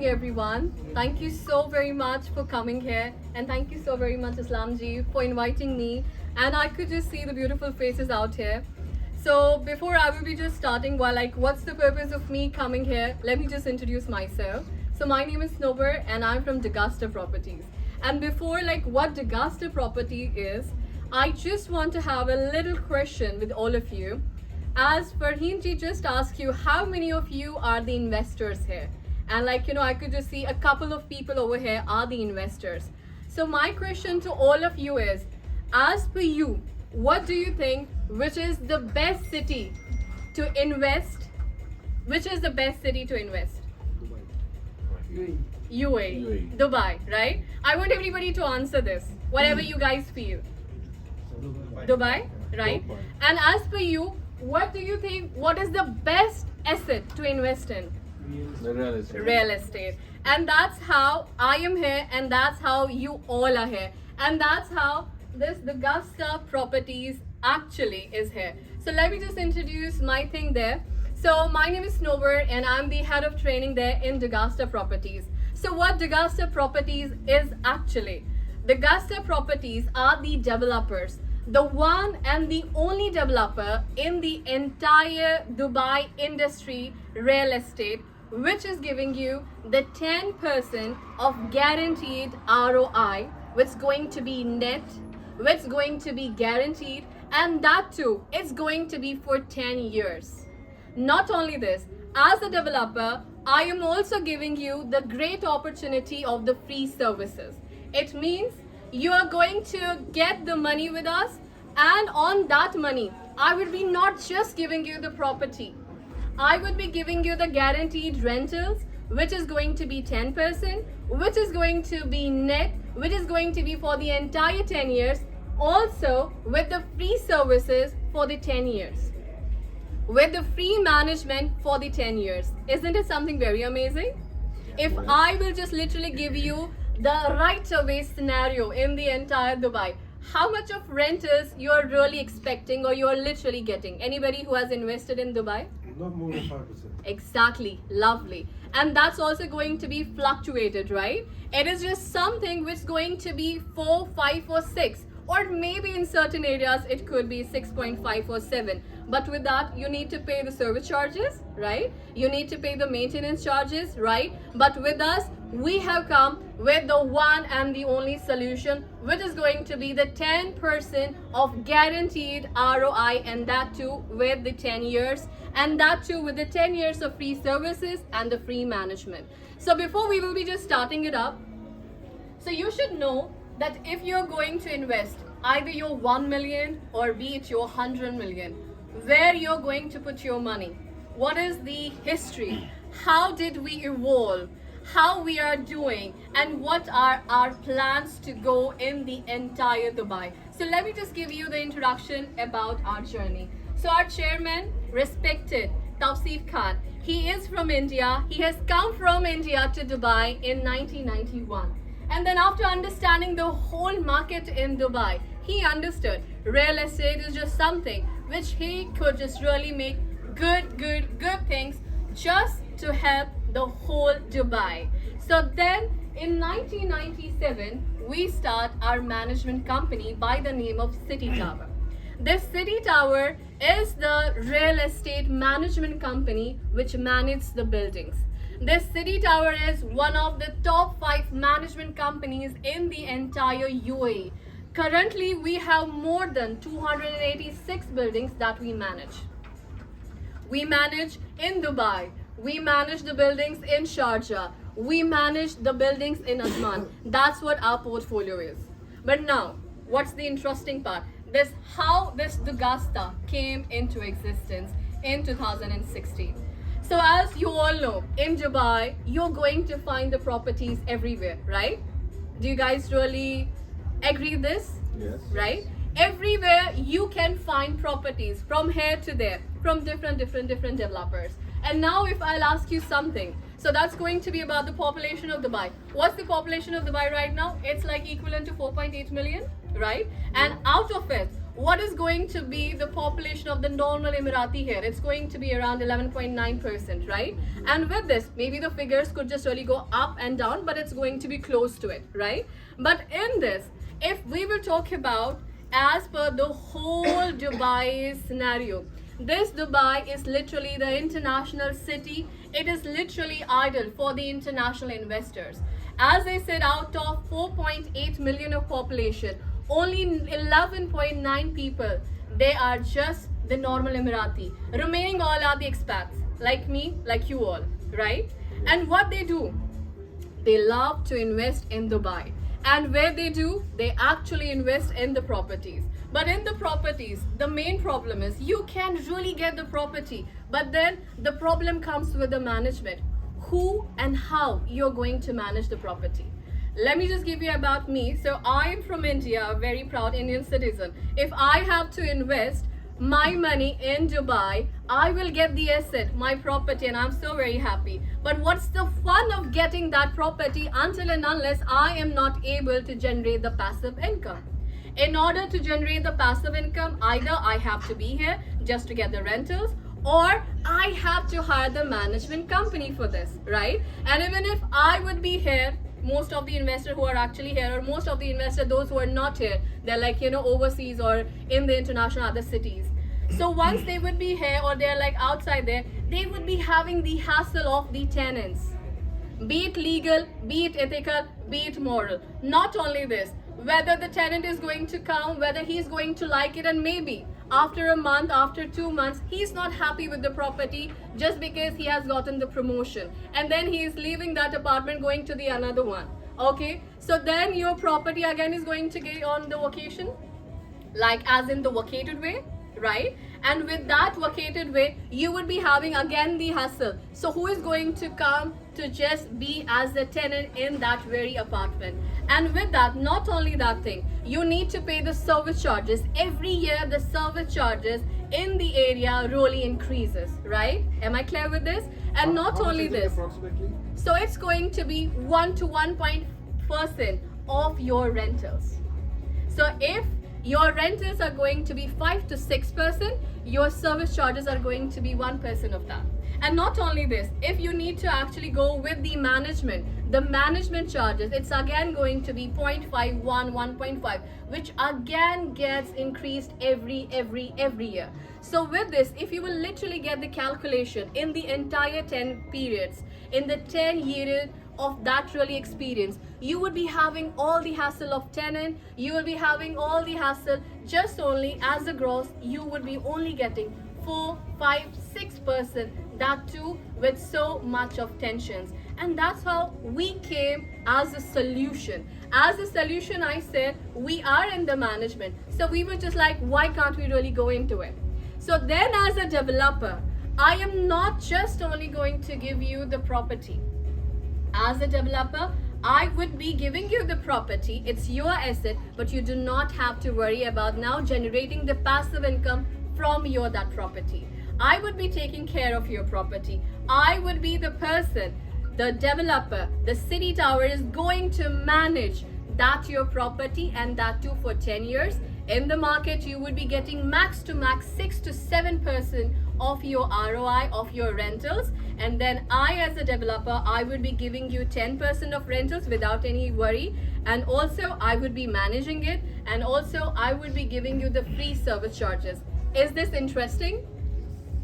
Everyone, thank you so very much for coming here, and thank you so very much Islamji for inviting me, and I could just see the beautiful faces out here. So before I will be just starting, what's the purpose of me coming here, let me just introduce myself. So my name is Snober and I'm from Degusta Properties. And before what Degusta Property is, I just want to have a little question with all of you. As Farheen ji just asked you, how many of you are the investors here? And I could just see a couple of people over here are the investors. So my question to all of you is, as per you, what do you think, which is the best city to invest? Which is the best city to invest? UAE. Dubai, right? I want everybody to answer this, whatever you guys feel. Dubai, right? And as per you, what do you think, what is the best asset to invest in? Real estate. And that's how I am here, and that's how you all are here, and that's how this Degusta Properties actually is here. So let me just introduce my thing there. So my name is Snober and I'm the head of training there in Degusta Properties. So what Degusta Properties is actually, Degusta Properties are the developers, the one and the only developer in the entire Dubai industry real estate, which is giving you the 10% of guaranteed ROI, which is going to be net, which is going to be guaranteed, and that too, it's going to be for 10 years. Not only this, as a developer, I am also giving you the great opportunity of the free services. It means you are going to get the money with us, and on that money, I will be not just giving you the property. I would be giving you the guaranteed rentals, which is going to be 10%, which is going to be net, which is going to be for the entire 10 years, also with the free services for the 10 years, with the free management for the 10 years. Isn't it something very amazing? If I will just literally give you the right away scenario in the entire Dubai, how much of rentals you are really expecting or you are literally getting? Anybody who has invested in Dubai? Not more than 5%. Exactly, lovely. And that's also going to be fluctuated, right? It is just something which is going to be 4, 5 or 6, or maybe in certain areas it could be 6.5 or 7. But with that, you need to pay the service charges, right? You need to pay the maintenance charges, right? But with us, we have come with the one and the only solution, which is going to be the 10% of guaranteed ROI, and that too with the 10 years, and that too with the 10 years of free services and the free management. So before we will be just starting it up, so you should know that if you're going to invest either your 1 million or be it your 100 million, where you're going to put your money, what is the history, how did we evolve, how we are doing, and what are our plans to go in the entire Dubai. So let me just give you the introduction about our journey. So our chairman, respected Tawseef Khan, he is from India. He has come from India to Dubai in 1991. And then after understanding the whole market in Dubai, he understood real estate is just something which he could just really make good things just to help the whole Dubai. So then in 1997, we start our management company by the name of City Tower. This City Tower is the real estate management company which manages the buildings. This City Tower is one of the top 5 management companies in the entire UAE. Currently, we have more than 286 buildings that we manage. We manage in Dubai. We manage the buildings in Sharjah. We manage the buildings in Asman. That's what our portfolio is. But now, what's the interesting part? How this Degusta came into existence in 2016. So as you all know, in Dubai, you're going to find the properties everywhere, right? Do you guys really agree this? Yes. Right? Everywhere you can find properties from here to there, from different developers. And now if I'll ask you something, so that's going to be about the population of Dubai. What's the population of Dubai right now? It's like equivalent to 4.8 million, right? And out of it, what is going to be the population of the normal Emirati here? It's going to be around 11.9%, right? And with this, maybe the figures could just really go up and down, but it's going to be close to it, right? But in this, if we will talk about as per the whole Dubai scenario, this Dubai is literally the international city. It is literally ideal for the international investors. As I said, out of 4.8 million of population, only 11.9 people, they are just the normal Emirati. Remaining all are the expats, like me, like you all, right? And what they do, they love to invest in Dubai. And where they do, they actually invest in the properties. But in the properties, the main problem is you can really get the property, but then the problem comes with the management. Who and how you're going to manage the property. Let me just give you about me. So I am from India, a very proud Indian citizen. If I have to invest my money in Dubai, I will get the asset, my property, and I'm so very happy. But what's the fun of getting that property until and unless I am not able to generate the passive income? In order to generate the passive income, either I have to be here just to get the rentals, or I have to hire the management company for this, right? And even if I would be here, most of the investors who are actually here, or most of the investors, those who are not here, they're like, overseas or in the international other cities. So once they would be here or they're like outside there, they would be having the hassle of the tenants. Be it legal, be it ethical, be it moral. Not only this, whether the tenant is going to come, whether he's going to like it, and maybe after a month, after 2 months, he's not happy with the property just because he has gotten the promotion. And then he is leaving that apartment going to the another one. Okay, so then your property again is going to get on the vacation, like as in the vacated way, right? And with that vacated way, you would be having again the hassle. So who is going to come to just be as a tenant in that very apartment? And with that, not only that thing, you need to pay the service charges. Every year, the service charges in the area really increases, right? Am I clear with this? And not only this, so it's going to be 1 to 1% of your rentals. So if your rentals are going to be 5 to 6%, your service charges are going to be 1% of that. And not only this, if you need to actually go with the management charges, it's again going to be 0.51, 1.5, which again gets increased every year. So with this, if you will literally get the calculation in the entire 10 periods, in the 10 years of that really experience, you would be having all the hassle of tenant, you will be having all the hassle just only as a gross, you would be only getting 4, 5, 6%, that too with so much of tensions. And that's how we came as a solution. As a solution, I said, we are in the management. So we were just like, why can't we really go into it? So then as a developer, I am not just only going to give you the property. As a developer, I would be giving you the property, it's your asset, but you do not have to worry about now generating the passive income from that property. I would be taking care of your property. I would be the person, the developer, the city tower is going to manage that your property, and that too for 10 years. In the market, you would be getting max to max 6 to 7% of your ROI of your rentals. And then I as a developer, I would be giving you 10% of rentals without any worry. And also I would be managing it. And also I would be giving you the free service charges. Is this interesting?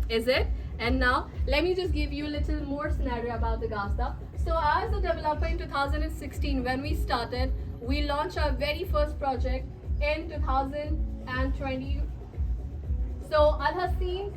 Is it? And now let me just give you a little more scenario about the Gasta. So as a developer in 2016, when we started, we launched our very first project in 2020. So Al Haseen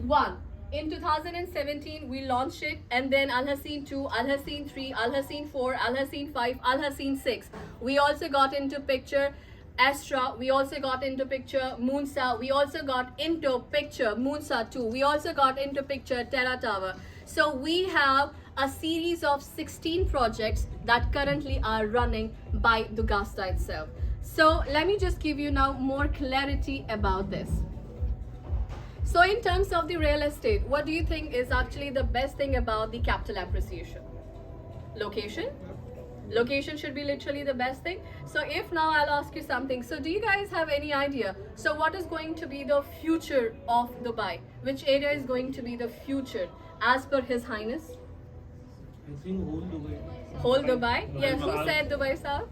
1. In 2017, we launched it, and then Al Haseen 2, Al Haseen 3, Al Haseen 4, Al Haseen 5, Al Haseen 6. We also got into picture Astra, we also got into picture Moonsa, we also got into picture Moonsa 2, we also got into picture Terra Tower. So we have a series of 16 projects that currently are running by the Gasta itself. So let me just give you now more clarity about this. So in terms of the real estate, what do you think is actually the best thing about the capital appreciation? Location? Location should be literally the best thing. So if now I'll ask you something, so do you guys have any idea, so what is going to be the future of Dubai? Which area is going to be the future as per His Highness? I think whole Dubai. Whole Dubai? Yes, who said Dubai South?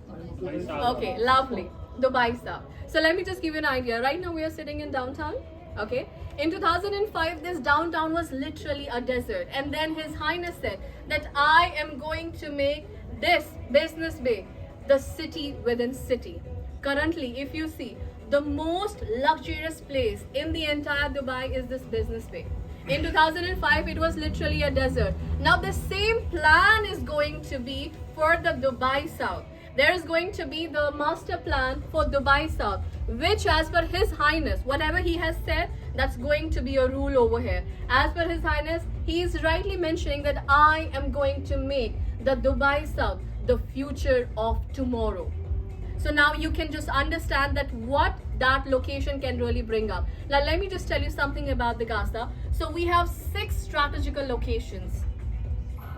Okay, lovely. Dubai South. So let me just give you an idea. Right now we are sitting in downtown. Okay. In 2005, this downtown was literally a desert. And then His Highness said that I am going to make this Business Bay the city within city. Currently, if you see, the most luxurious place in the entire Dubai is this Business Bay. In 2005, it was literally a desert. Now the same plan is going to be for the Dubai South. There is going to be the master plan for Dubai South, which as per His Highness, whatever he has said, that's going to be a rule over here. As per His Highness, he is rightly mentioning that I am going to make the Dubai South the future of tomorrow. So now you can just understand that what that location can really bring up. Now let me just tell you something about the Gaza. So we have 6 strategical locations.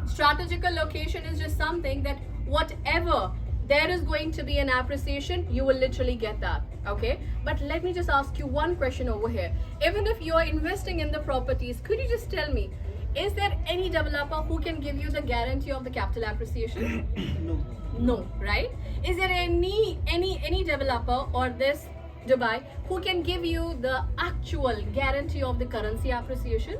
Strategical location is just something that whatever there is going to be an appreciation, you will literally get that. Okay, but let me just ask you one question over here. Even if you are investing in the properties, could you just tell me, is there any developer who can give you the guarantee of the capital appreciation? No. No, right? Is there any developer or this Dubai who can give you the actual guarantee of the currency appreciation?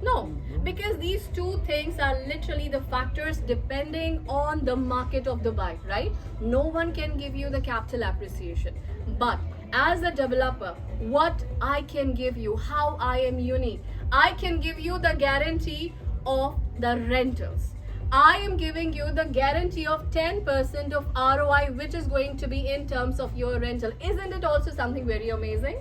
No, because these two things are literally the factors depending on the market of Dubai, right? No one can give you the capital appreciation. But as a developer, what I can give you, how I am unique, I can give you the guarantee of the rentals. I am giving you the guarantee of 10% of ROI, which is going to be in terms of your rental. Isn't it also something very amazing?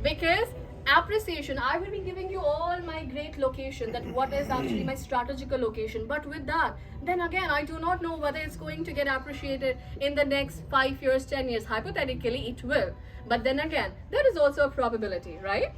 Because appreciation, I will be giving you all my great location, that what is actually my strategical location. But with that, then again, I do not know whether it's going to get appreciated in the next 5 years, 10 years. Hypothetically, it will. But then again, there is also a probability, right?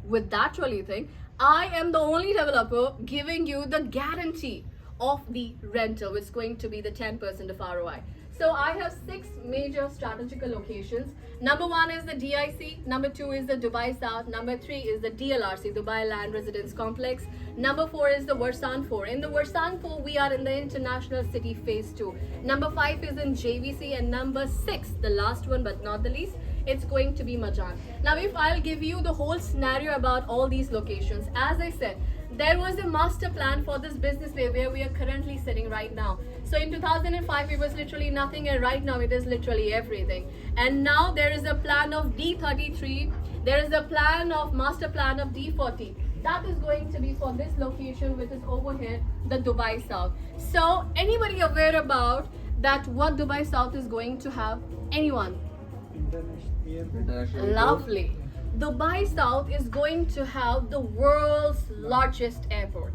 With that really thing, I am the only developer giving you the guarantee of the rental, which is going to be the 10% of ROI. So I have 6 major strategical locations. Number 1 is the DIC, number 2 is the Dubai South, number 3 is the DLRC, Dubai Land Residence Complex, number 4 is the Warsan 4. In the Warsan 4, we are in the International City Phase 2. Number 5 is in JVC, and number 6, the last one but not the least, it's going to be Majan. Now if I'll give you the whole scenario about all these locations, as I said, there was a master plan for this Business Bay where we are currently sitting right now. So in 2005 it was literally nothing, and right now it is literally everything. And now there is a plan of D33, there is a plan of master plan of D40. That is going to be for this location, which is over here, the Dubai South. So anybody aware about that what Dubai South is going to have? Anyone? International. Lovely. Dubai South is going to have the world's largest airport.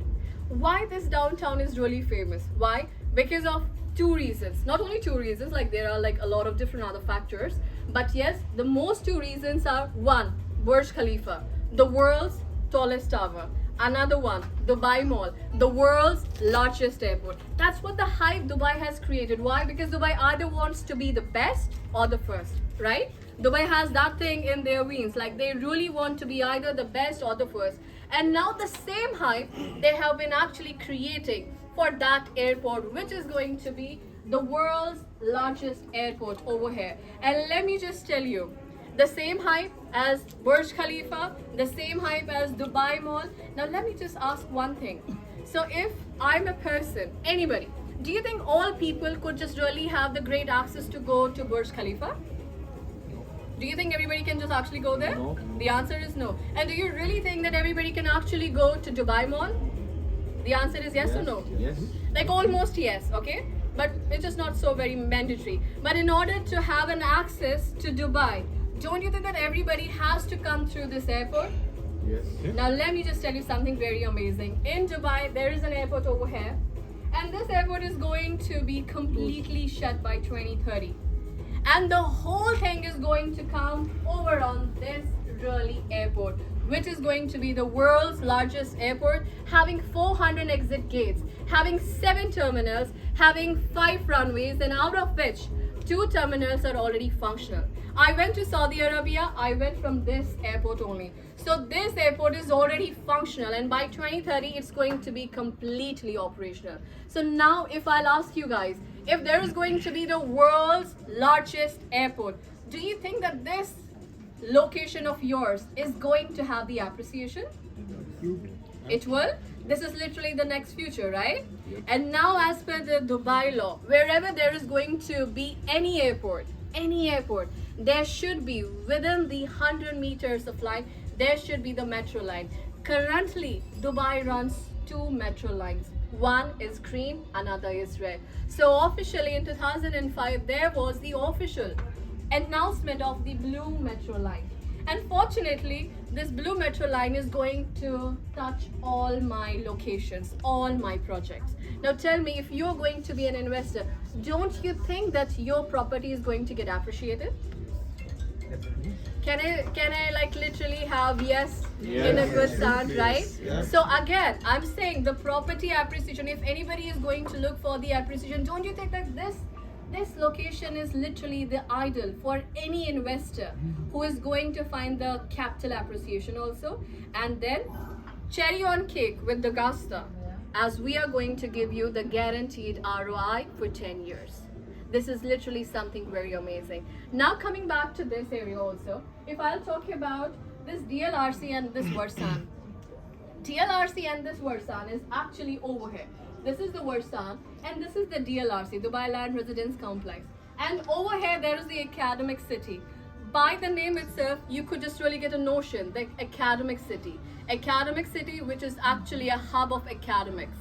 Why this downtown is really famous? Why? Because of 2 reasons. Not only 2 reasons, like there are like a lot of different other factors. But yes, the most 2 reasons are: 1, Burj Khalifa, the world's tallest tower. Another one, Dubai Mall, the world's largest airport. That's what the hype Dubai has created. Why? Because Dubai either wants to be the best or the first, right? Dubai has that thing in their veins, like they really want to be either the best or the first. And now the same hype they have been actually creating for that airport, which is going to be the world's largest airport over here. And let me just tell you, the same hype as Burj Khalifa, the same hype as Dubai Mall. Now let me just ask one thing. So if I'm a person, anybody, do you think all people could just really have the great access to go to Burj Khalifa? Do you think everybody can just actually go there? No. The answer is no. And do you really think that everybody can actually go to Dubai Mall? The answer is yes or no? Yes. Like almost yes, okay? But it's just not so very mandatory. But in order to have an access to Dubai, don't you think that everybody has to come through this airport? Yes. Now let me just tell you something very amazing. In Dubai, there is an airport over here. And this airport is going to be completely shut by 2030. And the whole thing is going to come over on this really airport, which is going to be the world's largest airport, having 400 exit gates, having 7 terminals, having 5 runways, and out of which 2 terminals are already functional. I went to Saudi Arabia, I went from this airport only. So this airport is already functional, and by 2030 it's going to be completely operational. So now if I'll ask you guys, if there is going to be the world's largest airport, do you think that this location of yours is going to have the appreciation? It will. This is literally the next future, right? And now as per the Dubai law, wherever there is going to be any airport, there should be within the 100 meters of line, there should be the metro line. Currently, Dubai runs 2 metro lines. One is green, another is red. So officially in 2005, there was the official announcement of the blue metro line. And fortunately, this blue metro line is going to touch all my locations, all my projects. Now tell me, if you're going to be an investor, don't you think that your property is going to get appreciated? Can I like literally have yes, in a good sound, right? Yes. So again, I'm saying the property appreciation, if anybody is going to look for the appreciation, don't you think that this location is literally the ideal for any investor who is going to find the capital appreciation also? And then cherry on cake with the Gusta, as we are going to give you the guaranteed ROI for 10 years. This is literally something very amazing. Now coming back to this area also, if I'll talk about this DLRC and this Varsan. DLRC and this Varsan is actually over here. This is the Varsan and this is the DLRC, Dubai Land Residence Complex. And over here there is the academic city. By the name itself, you could just really get a notion, the academic city. Academic city, which is actually a hub of academics.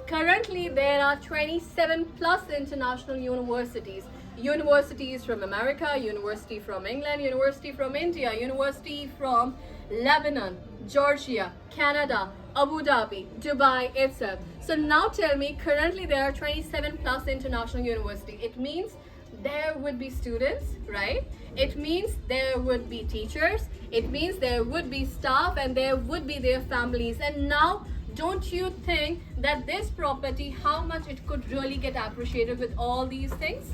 Currently, there are 27 plus international universities. Universities from America, university from England, university from India, university from Lebanon, Georgia, Canada, Abu Dhabi, Dubai itself. So now tell me, currently there are 27 plus international universities. It means there would be students, right? It means there would be teachers. It means there would be staff and there would be their families. And now, don't you think that this property, how much it could really get appreciated with all these things?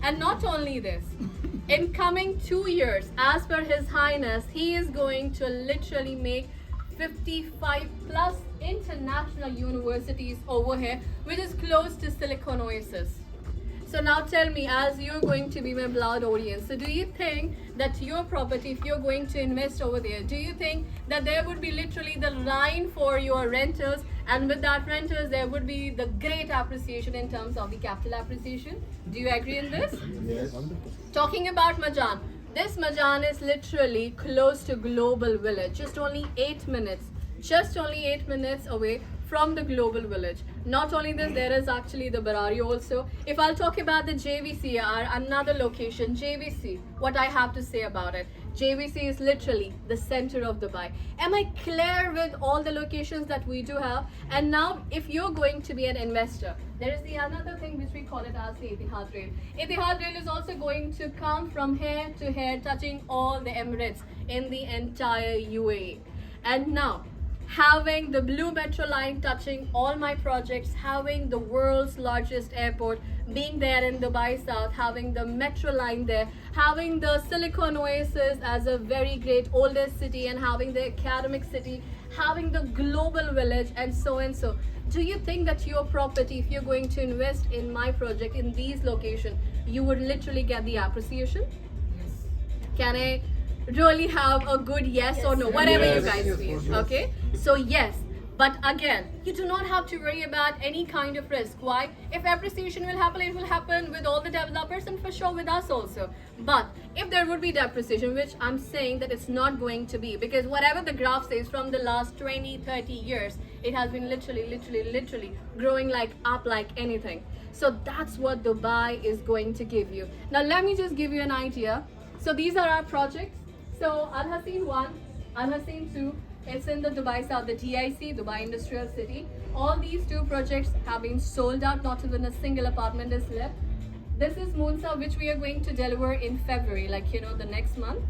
And not only this, in coming 2 years, as per His Highness, he is going to literally make 55 plus international universities over here, which is close to Silicon Oasis. So now tell me, as you're going to be my blood audience, so do you think that your property, if you're going to invest over there, do you think that there would be literally the line for your renters, and with that renters there would be the great appreciation in terms of the capital appreciation? Do you agree in this? Yes. Talking about Majan, this Majan is literally close to Global Village, just only 8 minutes away from the Global Village. Not only this, there is actually the Barari also. If I'll talk about the JVC, another location, JVC, what I have to say about it. JVC is literally the center of Dubai. Am I clear with all the locations that we do have? And now, if you're going to be an investor, there is the another thing which we call it as the Etihad Rail. Etihad Rail is also going to come from here to here, touching all the Emirates in the entire UAE. And now, having the blue metro line touching all my projects, having the world's largest airport being there in Dubai South, having the metro line there, having the Silicon Oasis as a very great oldest city, and having the academic city, having the Global Village, and so and so. Do you think that your property, if you're going to invest in my project in these locations, you would literally get the appreciation? Yes. Can I really have a good yes or no, whatever Yes. you guys Yes, feel? yes. Okay, so yes, but again, you do not have to worry about any kind of risk. Why? If appreciation will happen, it will happen with all the developers and for sure with us also. But if there would be depreciation, which I'm saying that it's not going to be, because whatever the graph says from the last 20-30 years, it has been literally growing like up like anything. So that's what Dubai is going to give you. Now let me just give you an idea. So these are our projects. So Al Haseen 1, Al Haseen 2, it's in the Dubai South, the DIC, Dubai Industrial City. All these 2 projects have been sold out, not even a single apartment is left. This is Moonsa, which we are going to deliver in February, like the next month.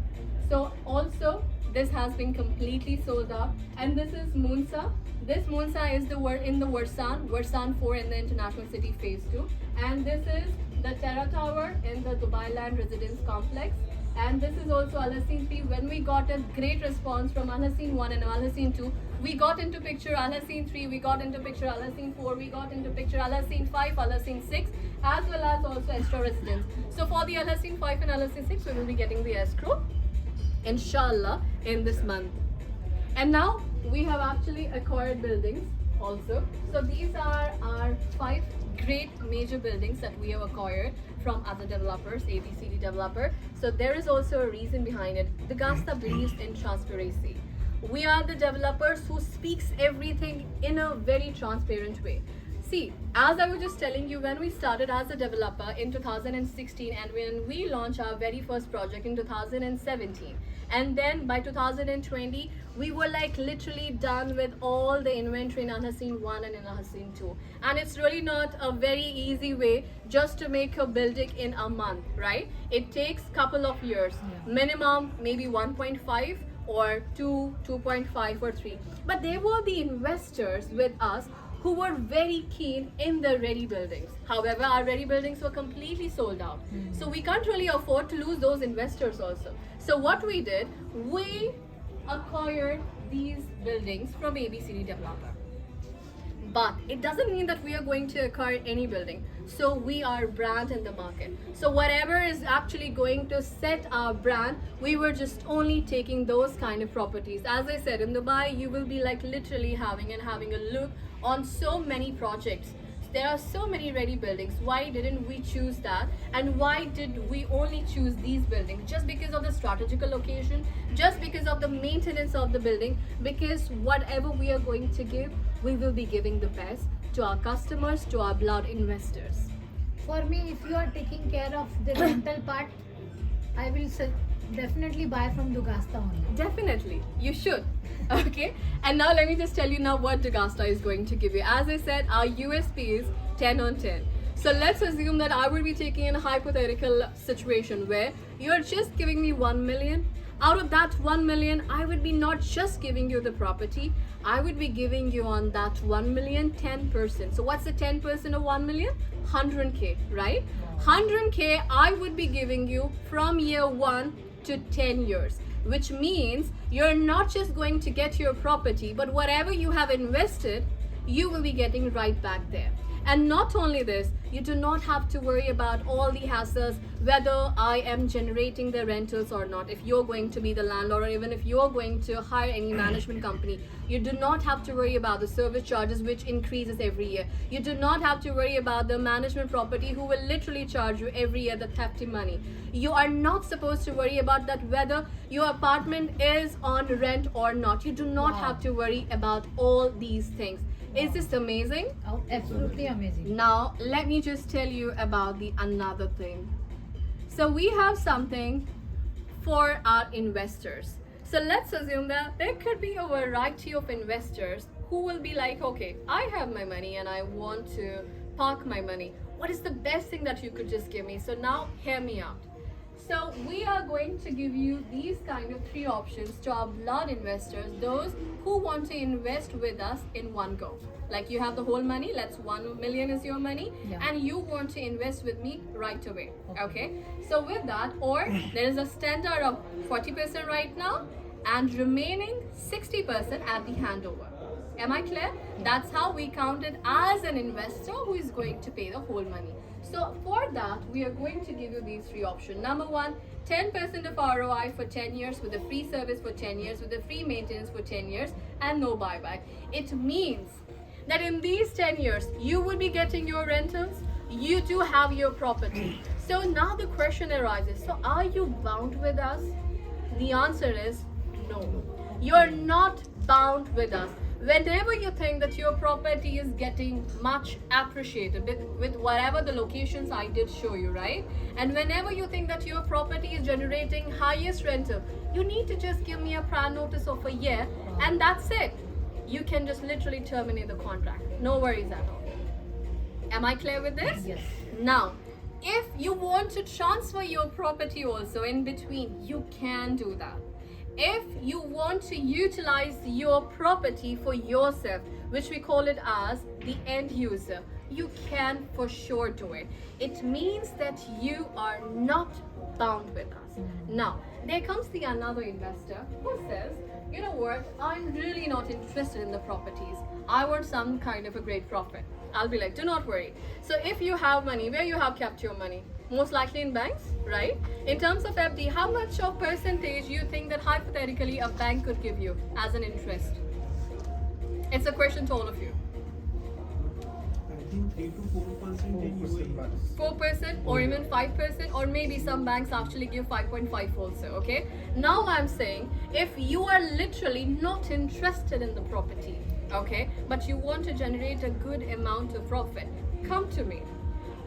So also This has been completely sold out. And this is Moonsa. This Moonsa is in the Warsan 4 in the International City Phase 2. And this is the Terra Tower in the Dubai Land Residence Complex. And this is also Al Haseen 3. When we got a great response from Al Haseen 1 and Al Haseen 2, we got into picture Al Haseen 3, we got into picture Al Haseen 4, we got into picture Al Haseen 5, Al Haseen 6, as well as also Extra Residence. So for the Al Haseen 5 and Al Haseen 6, we will be getting the escrow, inshallah, in this month. And now we have actually acquired buildings also. So these are our 5 great major buildings that we have acquired from other developers, ABCD developer. So there is also a reason behind it. The Dugasta believes in transparency. We are the developers who speaks everything in a very transparent way. See, as I was just telling you, when we started as a developer in 2016 and when we launched our very first project in 2017, and then by 2020 we were like literally done with all the inventory in Al Haseen 1 and in Al Haseen 2, and it's really not a very easy way just to make a building in a month, right? It takes couple of years, minimum maybe 1.5 or 2, 2.5 or 3. But there were the investors with us who were very keen in the ready buildings. However, our ready buildings were completely sold out. So we can't really afford to lose those investors also. So what we did, we acquired these buildings from ABCD Developer. But it doesn't mean that we are going to acquire any building. So we are brand in the market. So whatever is actually going to set our brand, we were just only taking those kind of properties. As I said, in Dubai, you will be like literally having a look on so many projects. There are so many ready buildings. Why didn't we choose that? And why did we only choose these buildings? Just because of the strategical location, just because of the maintenance of the building, because whatever we are going to give, we will be giving the best to our customers, to our blood investors. For me, if you are taking care of the rental part, I will definitely buy from Dugasta only. Definitely, you should. Okay, and now let me just tell you now what Dugasta is going to give you. As I said, our USP is 10 on 10. So let's assume that I will be taking a hypothetical situation where you're just giving me 1 million. Out of that 1 million, I would be not just giving you the property, I would be giving you on that 1 million 10%. So what's the 10% of 1 million? 100k, right? 100k I would be giving you from year 1 to 10 years, which means you're not just going to get your property, but whatever you have invested, you will be getting right back there. And not only this, you do not have to worry about all the hassles, whether I am generating the rentals or not. If you're going to be the landlord, or even if you're going to hire any management company, you do not have to worry about the service charges, which increases every year. You do not have to worry about the management property who will literally charge you every year the hefty money. You are not supposed to worry about that whether your apartment is on rent or not. You do not have to worry about all these things. Is this amazing? Oh, absolutely amazing. Now let me just tell you about the another thing. So we have something for our investors. So let's assume that there could be a variety of investors who will be like, okay, I have my money and I want to park my money. What is the best thing that you could just give me? So now hear me out. So we are going to give you these kind of 3 options to our blood investors, those who want to invest with us in one go. Like you have the whole money, let's 1 million is your money, and you want to invest with me right away. Okay. So with that, or there is a standard of 40% right now and remaining 60% at the handover. Am I clear? That's how we count it as an investor who is going to pay the whole money. So for that, we are going to give you these 3 options. Number 1, 10% of ROI for 10 years with a free service for 10 years, with a free maintenance for 10 years and no buyback. It means that in these 10 years, you will be getting your rentals, you do have your property. So now the question arises, so are you bound with us? The answer is no. You're not bound with us. Whenever you think that your property is getting much appreciated with whatever the locations I did show you, right? And whenever you think that your property is generating highest rental, you need to just give me a prior notice of a year and that's it. You can just literally terminate the contract. No worries at all. Am I clear with this? Yes. Now, if you want to transfer your property also in between, you can do that. if you want to utilize your property for yourself, which we call it as the end user, you can for sure do it. It means that you are not bound with us. Now, there comes the another investor who says, you know what, I'm really not interested in the properties. I want some kind of a great profit. I'll be like, do not worry. So if you have money, where you have kept your money? Most likely in banks, right? In terms of FD, how much of percentage you think that hypothetically a bank could give you as an interest? It's a question to all of you. I think 3 to 4% in UAE. 4% or even 5%, or maybe some banks actually give 5.5 also. Okay, now I'm saying if you are literally not interested in the property, okay, but you want to generate a good amount of profit, come to me.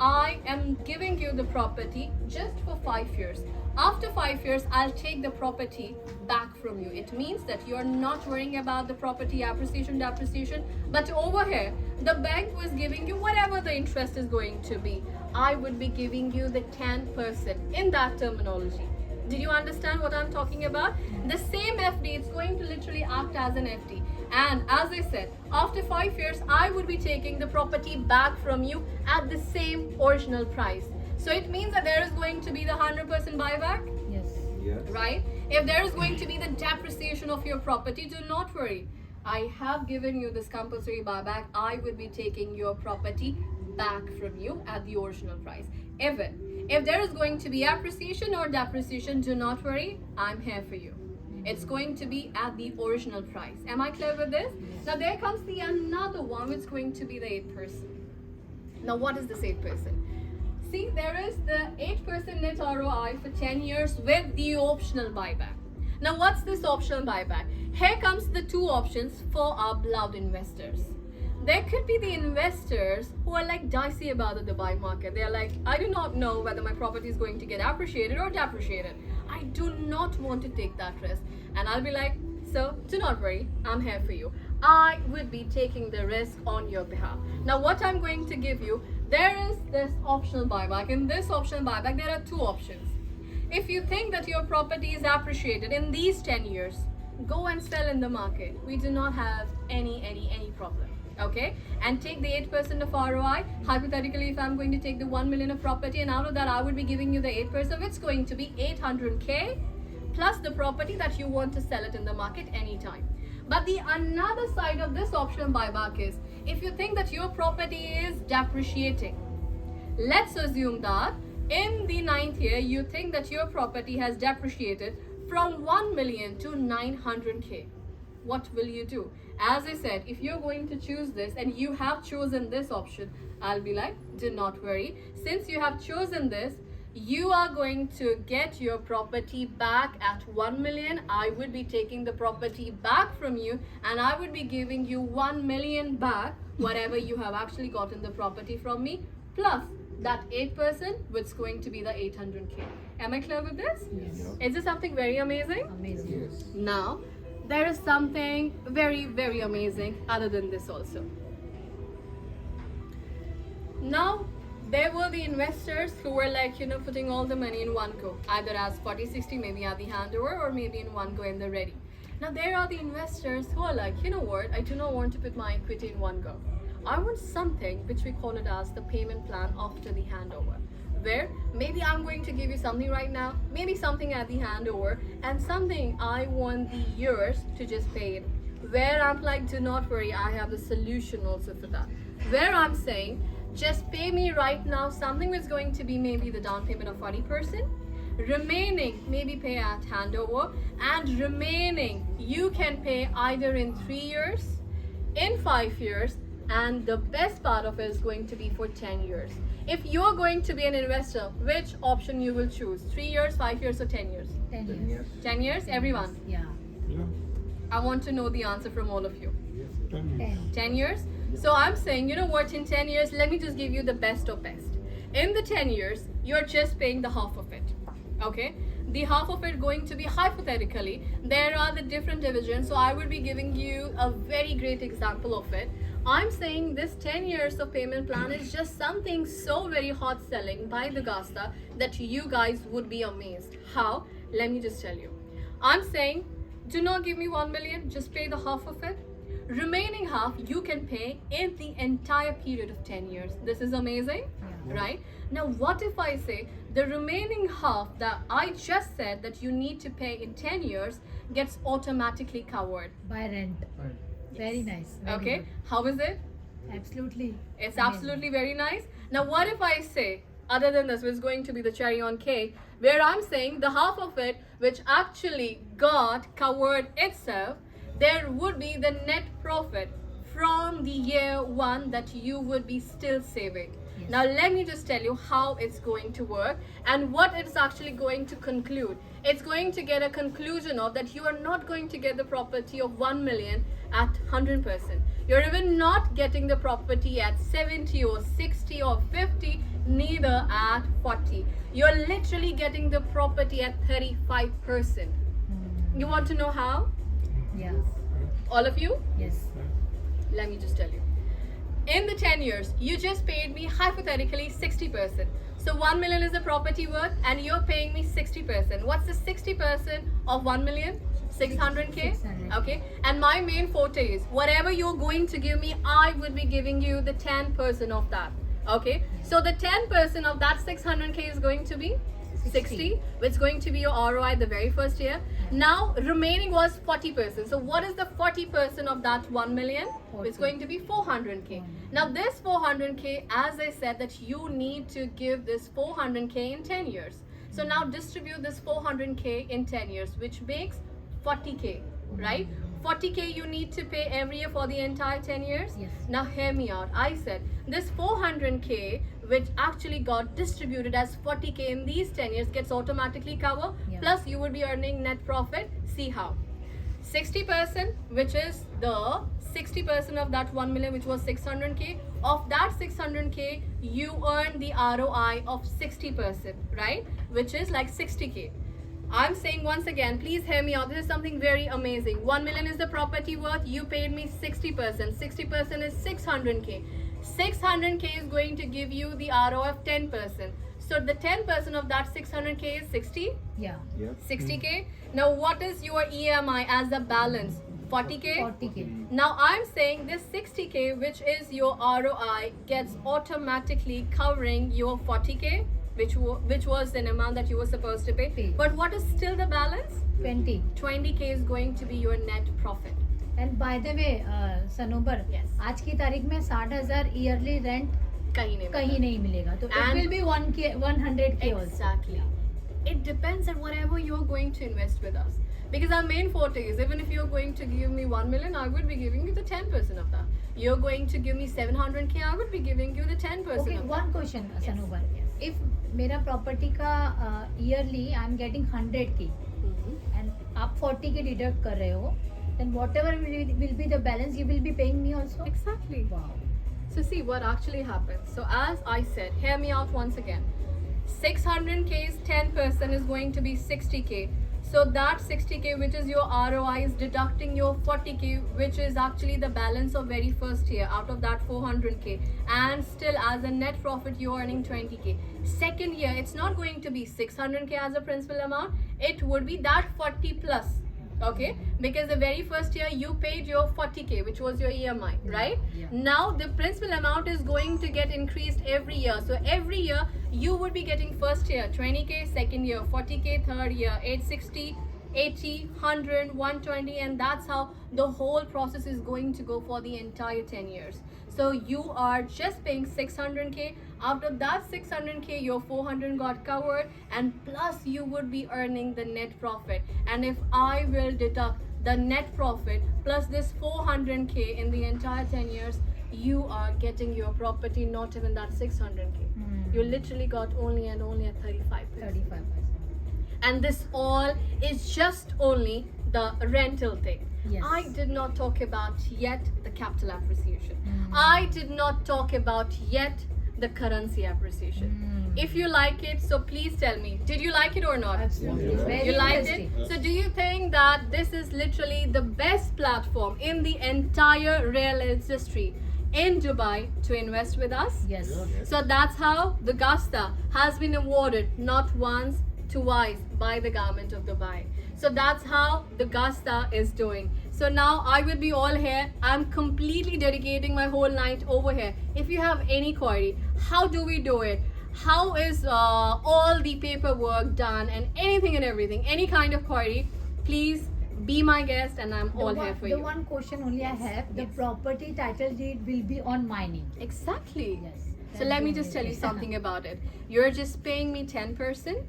I am giving you the property just for 5 years. After 5 years, I'll take the property back from you. It means that you're not worrying about the property appreciation, depreciation. But over here, the bank was giving you whatever the interest is going to be. I would be giving you the 10% in that terminology. Did you understand what I'm talking about? The same FD, it's going to literally act as an FD. And as I said, after 5 years, I would be taking the property back from you at the same original price. So it means that there is going to be the 100% buyback, Yes. Yes. right? If there is going to be the depreciation of your property, do not worry. I have given you this compulsory buyback. I would be taking your property back from you at the original price. Even if there is going to be appreciation or depreciation, do not worry. I'm here for you. It's going to be at the original price. Am I clear with this? Now there comes the another one, which is going to be the 8%. Now what is this 8%? See, there is the 8% net ROI for 10 years with the optional buyback. Now what's this optional buyback? Here comes the two options for our beloved investors. There could be the investors who are like dicey about the Dubai market. They're like, I do not know whether my property is going to get appreciated or depreciated. I do not want to take that risk. And I'll be like, so do not worry, I'm here for you. I would be taking the risk on your behalf. Now what I'm going to give you, there is this optional buyback. In this optional buyback, there are two options. If you think that your property is appreciated in these 10 years, go and sell in the market. We do not have any problem. Okay, and take the 8% of ROI. Hypothetically, if I'm going to take the 1 million of property, and out of that I would be giving you the 8%, it's going to be 800k plus the property that you want to sell it in the market anytime. But the another side of this optional buyback is, if you think that your property is depreciating, let's assume that in the 9th year you think that your property has depreciated from 1 million to 900k. What will you do? As I said, if you're going to choose this and you have chosen this option, I'll be like, do not worry. Since you have chosen this, you are going to get your property back at 1 million. I would be taking the property back from you, and I would be giving you 1 million back, whatever you have actually gotten the property from me, plus that 8%, which is going to be the 800k. Am I clear with this? Yes. Is this something very amazing? Amazing. Yes. Now, there is something very amazing other than this also. Now, there were the investors who were like, putting all the money in one go, either as 40-60, maybe at the handover, or maybe in one go in the ready. Now, there are the investors who are like, you know what, I do not want to put my equity in one go. I want something which we call it as the payment plan after the handover, where maybe I'm going to give you something right now, maybe something at the handover, and something I want the years to just pay it. Where I'm like, do not worry, I have the solution also for that. Where I'm saying, just pay me right now something which is going to be maybe the down payment of 40%, remaining maybe pay at handover, and remaining you can pay either in 3 years, in 5 years, and the best part of it is going to be for 10 years. If you're going to be an investor, which option you will choose? 3 years, 5 years, or 10 years? 10 10 years. 10 years, everyone. Yeah. Yeah. I want to know the answer from all of you. Yes. 10 years. 10. 10 years? So I'm saying, you know what, in 10 years, let me just give you the best of best. In the 10 years, you're just paying the half of it. Okay? The half of it going to be hypothetically, there are the different divisions. So I would be giving you a very great example of it. I'm saying this 10 years of payment plan is just something so very hot selling by the Gasta that you guys would be amazed. How? Let me just tell you. I'm saying do not give me 1 million, just pay the half of it. Remaining half you can pay in the entire period of 10 years. This is amazing, right? Now, what if I say the remaining half that I just said that you need to pay in 10 years gets automatically covered? By rent. Right. Very nice. Very Okay, good. how is it? Absolutely. It's amazing. absolutely very nice. Now, what if I say, other than this, which is going to be the cherry on cake, where I'm saying the half of it which actually got covered itself, there would be the net profit from the year one that you would be still saving. Yes. Now, let me just tell you how it's going to work and what it's actually going to conclude. It's going to get a conclusion of that you are not going to get the property of 1 million at 100%. You're even not getting the property at 70 or 60 or 50, neither at 40. You're literally getting the property at 35%. You want to know how? Yeah. All of you? Yes. Let me just tell you. In the 10 years, you just paid me hypothetically 60%. So 1 million is the property worth and you're paying me 60%. What's the 60% of 1 million? 600k. 600. Okay. And my main forte is whatever you're going to give me, I would be giving you the 10% of that. Okay. So the 10% of that 600k is going to be 60, which is going to be your ROI the very first year. Now remaining was 40%. So what is the 40% of that 1 million? It's 40. going to be 400k. Now this 400k, as I said, that you need to give this 400k in 10 years. So now distribute this 400k in 10 years, which makes 40k, right? 40k you need to pay every year for the entire 10 years. Yes. Now hear me out. I said this 400k which actually got distributed as 40k in these 10 years gets automatically covered. Yeah. Plus you would be earning net profit. See how? 60%, which is the 60% of that 1 million, which was 600k. Of that 600k, you earn the ROI of 60%, right? Which is like 60k. I'm saying once again, please hear me out. This is something very amazing. 1 million is the property worth. You paid me 60%. 60% is 600k. 600k is going to give you the ROI of 10%. So the 10% of that 600k is 60. Yeah. 60k. Now what is your EMI as a balance? 40k. 40k. Now I'm saying this 60k, which is your ROI, gets automatically covering your 40k, which was an amount that you were supposed to pay. But what is still the balance? 20. 20k is going to be your net profit. And by the way, Sanobar, Yes. आज की तारीख में 60,000 yearly rent कहीं नहीं कहीं नहीं मिलेगा तो And- it will be 1k 100k also. Exactly. It depends on whatever you're going to invest with us. Because our main forte is, even if you're going to give me 1 million, I would be giving you the 10% of that. You're going to give me 700k, I would be giving you the 10% Okay, of that. one question, Sanobar. Yes. If मेरा property का yearly I am getting 100k Mhm. and आप 40k deduct कर रहे हो, then whatever will be the balance you will be paying me also. Exactly. Wow. So see what actually happens. So as I said, hear me out once again. 600k's 10% is going to be 60k. So that 60k, which is your ROI, is deducting your 40k, which is actually the balance of very first year out of that 400k. And still as a net profit, you're earning 20k. Second year, it's not going to be 600k as a principal amount. It would be that 40 plus. Okay, because the very first year you paid your 40k, which was your EMI, right? Yeah. Now the principal amount is going to get increased every year. So every year you would be getting first year 20k, second year 40k, third year 860, 80, 100, 120, and that's how the whole process is going to go for the entire 10 years. So you are just paying 600k. Out of that 600k, your 400 got covered, and plus you would be earning the net profit. And if I will deduct the net profit plus this 400k in the entire 10 years, you are getting your property not even that 600k. You literally got only and only at 35%. 35%. And this all is just only the rental thing. Yes. I did not talk about yet the capital appreciation. Mm. I did not talk about yet the currency appreciation. Mm. If you like it, so please tell me, did you like it or not? Absolutely. Very You liked interesting. it? So do you think that this is literally the best platform in the entire real industry in Dubai to invest with us? Yes. So that's how the Gusta has been awarded not once twice by the government of Dubai. So that's how the Gusta is doing. So now I will be all here. I'm completely dedicating my whole night over here. If you have any query, how do we do it? How is all the paperwork done and anything and everything, any kind of query, please be my guest and I'm all here for the you. one question only I have, the Yes. property title deed will be on my name. Exactly. Yes. So let me just tell you something about it. You're just paying me 10%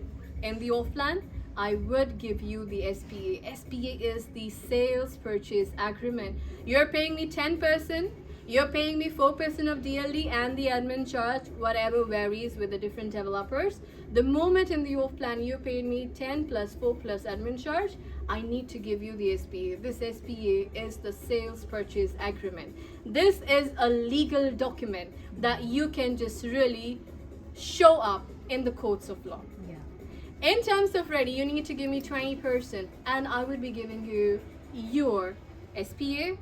in the off plan. I would give you the SPA. SPA is the sales purchase agreement. You're paying me 10%. You're paying me 4% of DLD and the admin charge, whatever varies with the different developers. The moment in the off plan you paid me 10 plus 4 plus admin charge, I need to give you the SPA. This SPA is the sales purchase agreement. This is a legal document that you can just really show up in the courts of law. Yeah. In terms of ready, you need to give me 20% and I would be giving you your SPA.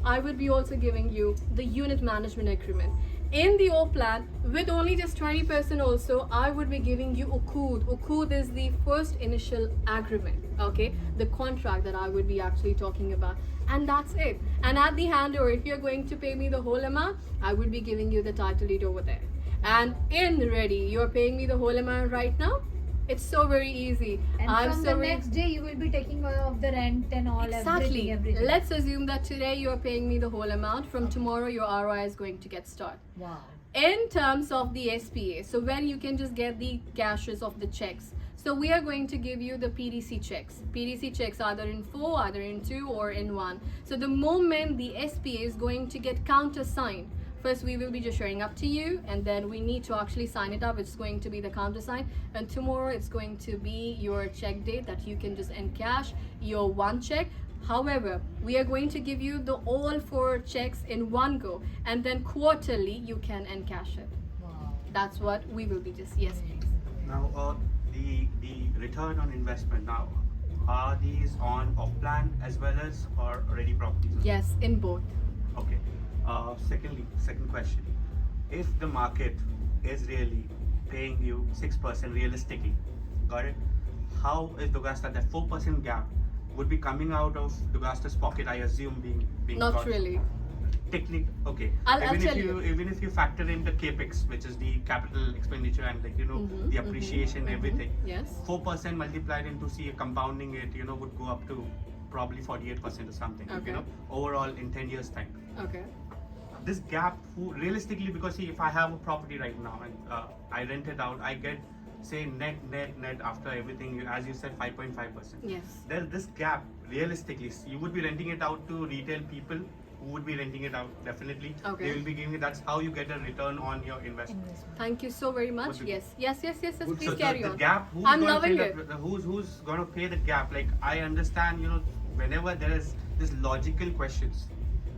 I would be also giving you the unit management agreement. In the O plan, with only just 20% also, I would be giving you Ukud. Ukud is the first initial agreement, okay? The contract that I would be actually talking about. And that's it. And at the handover, if you're going to pay me the whole amount, I would be giving you the title deed over there. And in ready, you're paying me the whole amount right now. It's so very easy. And I'm from so the very- next day you will be taking off the rent and all, Exactly. everything. Let's assume that today you're paying me the whole amount. From tomorrow, your ROI is going to get started. Wow. In terms of the SPA, so when you can just get the cashes of the checks. So we are going to give you the PDC checks. PDC checks either in 4, either in 2 or in 1. So the moment the SPA is going to get countersigned, first we will be just showing up to you and then we need to actually sign it up. It's going to be the countersign and tomorrow it's going to be your check date that you can just encash your one check. However, we are going to give you the all 4 checks in one go and then quarterly you can encash it. Wow. That's what we will be just, yes please. Now, the return on investment now, are these on off plan as well as or ready properties? Yes, in both. Okay. Second question. If the market is really paying you 6% realistically, got it? How is Dugasta, that 4% gap would be coming out of Dugasta's pocket, I assume, being Not got- really. Okay. I'll even tell if you. even if you factor in the capex, which is the capital expenditure and Mhm, the appreciation, everything, Yes. 4% multiplied into compounding it, would go up to probably 48% or something. Okay. Overall in 10 years time. Okay. This gap, realistically, because see, if I have a property right now and I rent it out, I get say net after everything, as you said, 5.5%. Yes. There's this gap. Realistically, you would be renting it out to retail people who would be renting it out definitely. Okay. They will be giving it. That's how you get a return on your investment. Investment. Thank you so very much. Would you- Yes. Yes. Please So carry the on. gap, who's I'm gonna loving pay it. who's gonna pay the gap? Like, I understand, whenever there is this logical questions,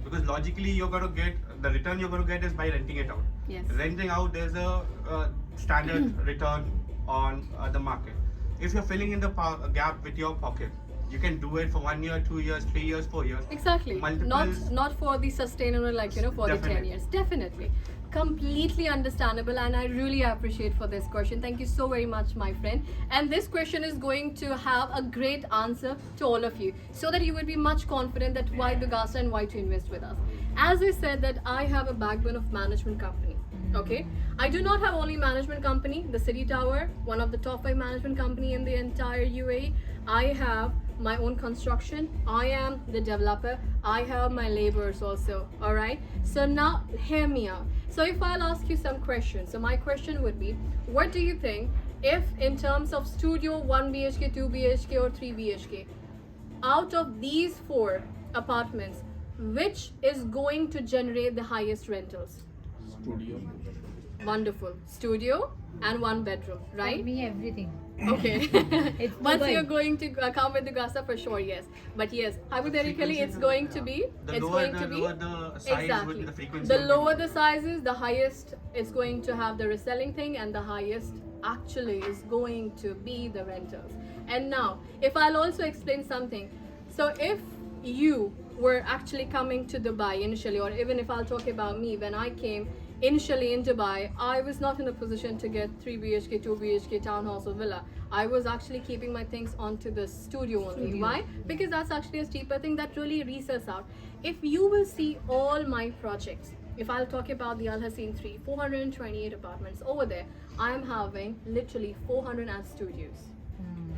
because logically you're gonna get the return you're gonna get is by renting it out. Yes. Renting out, there's a standard return on the market. If you're filling in the gap with your pocket, you can do it for 1 year, 2 years, 3 years, 4 years. Exactly. Multiples- Not for the sustainable, for the 10 Definitely. years. Definitely. Completely understandable, and I really appreciate for this question. Thank you so very much, my friend. And this question is going to have a great answer to all of you, so that you would be much confident that why Dugasta and why to invest with us. As I said, that I have a backbone of management company. Okay, I do not have only management company, the City Tower, one of the top 5 management company in the entire UAE. I have my own construction. I am the developer. I have my laborers also. All right. So now hear me out. So if I'll ask you some questions, so my question would be, what do you think if in terms of studio 1 BHK, 2 BHK or 3 BHK, out of these 4 apartments, which is going to generate the highest rentals? Studio. Wonderful. Studio and 1 bedroom, For right? me, everything. Okay. It's Once Dubai. you're going to come with the Gasta, for sure, yes. But yes, hypothetically, it's going to be. The It's lower going to be. lower the size would Exactly. be the frequency. The would be lower more. the sizes, the highest it's going to have the reselling thing, and the highest actually is going to be the rentals. And now, if I'll also explain something. So if you were actually coming to Dubai initially, or even if I'll talk about me, when I came, initially in Dubai, I was not in a position to get 3 BHK, 2 BHK townhouse or villa. I was actually keeping my things onto the studio only. Studio. Why? Because that's actually a cheaper thing that really resells out. If you will see all my projects, if I'll talk about the Al Haseen 3, 428 apartments over there, I am having literally 400 and studios.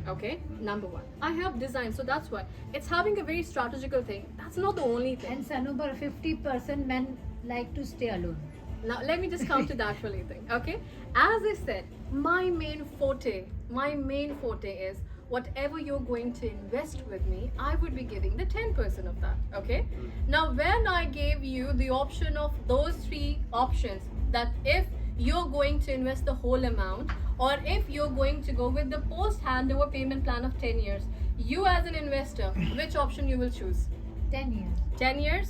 Okay, number one. I have design, so that's why it's having a very strategical thing. That's not the only thing. And Sanubar, 50% men like to stay alone. Now let me just come to that really thing. Okay, as I said, my main forte is whatever you're going to invest with me, I would be giving the 10% of that. Okay. Now when I gave you the option of those 3 options, that if you're going to invest the whole amount, or if you're going to go with the post handover payment plan of 10 years, you as an investor, which option you will choose? 10 years. 10 years?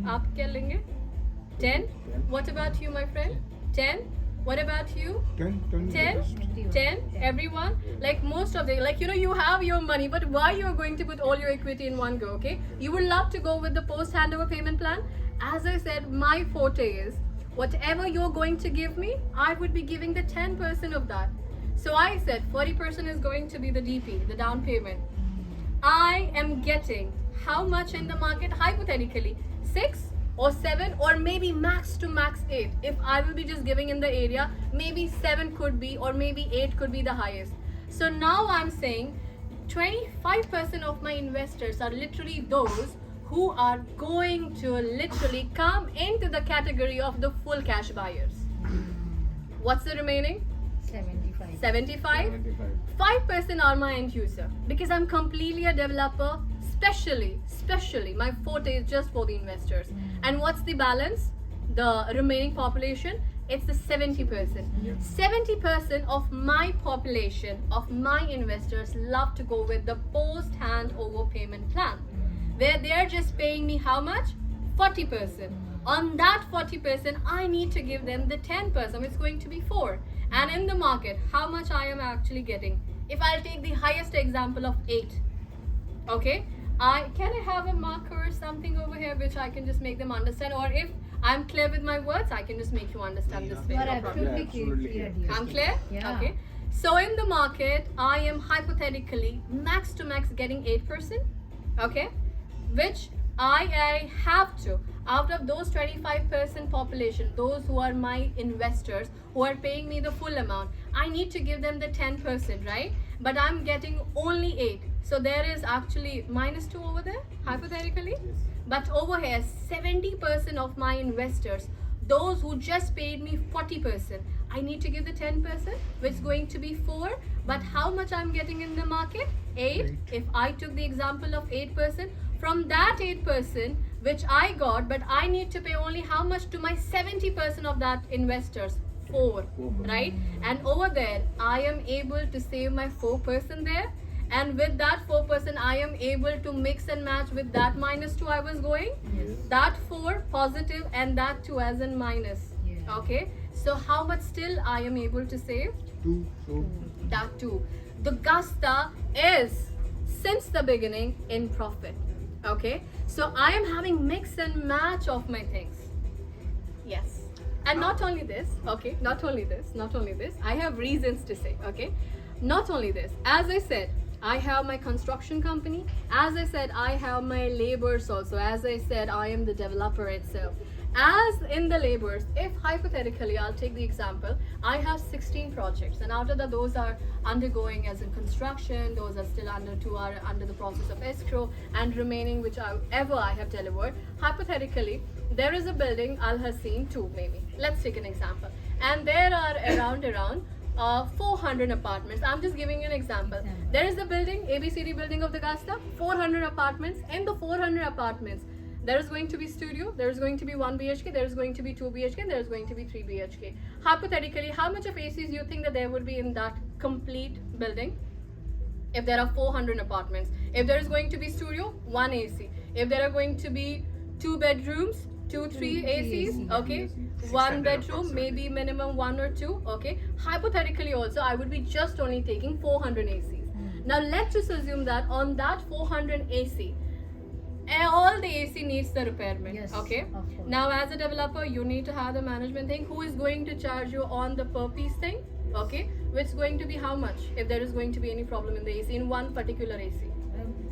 आप क्या लेंगे? 10? What about you, my friend? 10? What about you? 10? 10? Everyone? Like most of the, like, you have your money, but why you're going to put all your equity in one go, okay? You would love to go with the post handover payment plan. As I said, my forte is whatever you're going to give me, I would be giving the 10% of that. So I said 40% is going to be the DP, the down payment. I am getting how much in the market? Hypothetically, 6 or 7 or maybe max to max 8. If I will be just giving in the area, maybe 7 could be, or maybe 8 could be the highest. So now I'm saying 25% of my investors are literally those who are going to literally come into the category of the full cash buyers. What's the remaining? 75. 75? 5% are my end user, because I'm completely a developer, especially my forte is just for the investors. And what's the balance? The remaining population, it's the 70%. 70% of my population, of my investors, love to go with the post handover payment plan, where they're just paying me how much? 40%. On that 40%, I need to give them the 10%, it's going to be 4. And in the market, how much I am actually getting? If I'll take the highest example of 8, okay? Can I have a marker or something over here which I can just make them understand? Or if I'm clear with my words, I can just make you understand this way. You are No problem. absolutely clear, dear. I'm clear? Yeah. Okay. So in the market, I am hypothetically max to max getting 8%. Okay. Which I have to, out of those 25% population, those who are my investors, who are paying me the full amount, I need to give them the 10%, right? But I'm getting only 8. So there is actually -2 over there, hypothetically. But over here, 70% of my investors, those who just paid me 40%, I need to give the 10%, which is going to be 4. But how much I'm getting in the market? 8. If I took the example of 8%, from that 8%, which I got, but I need to pay only how much to my 70% of that investors? 4, right? And over there, I am able to save my 4% there. And with that 4%, I am able to mix and match with that -2 I was going. That 4 positive and that 2 as in minus. Yeah. Okay. So how much still I am able to save? 2. That 2. The Gusta is since the beginning in profit. Okay. So I am having mix and match of my things. Yes. And not only this, okay, not only this, I have reasons to say, okay. Not only this, as I said, I have my construction company. As I said, I have my laborers also. As I said, I am the developer itself. As in the laborers, if hypothetically, I'll take the example, I have 16 projects, and out of that, those are undergoing as in construction, those are still under the process of escrow, and remaining whichever I have delivered. Hypothetically, there is a building, Al Haseen 2 maybe. Let's take an example. And there are around 400 apartments. I'm just giving you an example. There is the building, ABCD building of the Gusta, 400 apartments. In the 400 apartments, there is going to be studio, there is going to be 1 BHK, there is going to be 2 BHK, and there is going to be 3 BHK. Hypothetically, how much of ACs you think that there would be in that complete building? If there are 400 apartments. If there is going to be studio, 1 AC. If there are going to be 2 bedrooms, 3 ACs, okay? 1 bedroom, maybe minimum 1 or 2, okay? Hypothetically also, I would be just only taking 400 ACs. Now let's just assume that on that 400 AC, all the AC needs the repairment. Yes, Okay. of course. Now, as a developer, you need to have the management thing. Who is going to charge you on the per piece thing? Okay. Which is going to be how much if there is going to be any problem in the AC in one particular AC?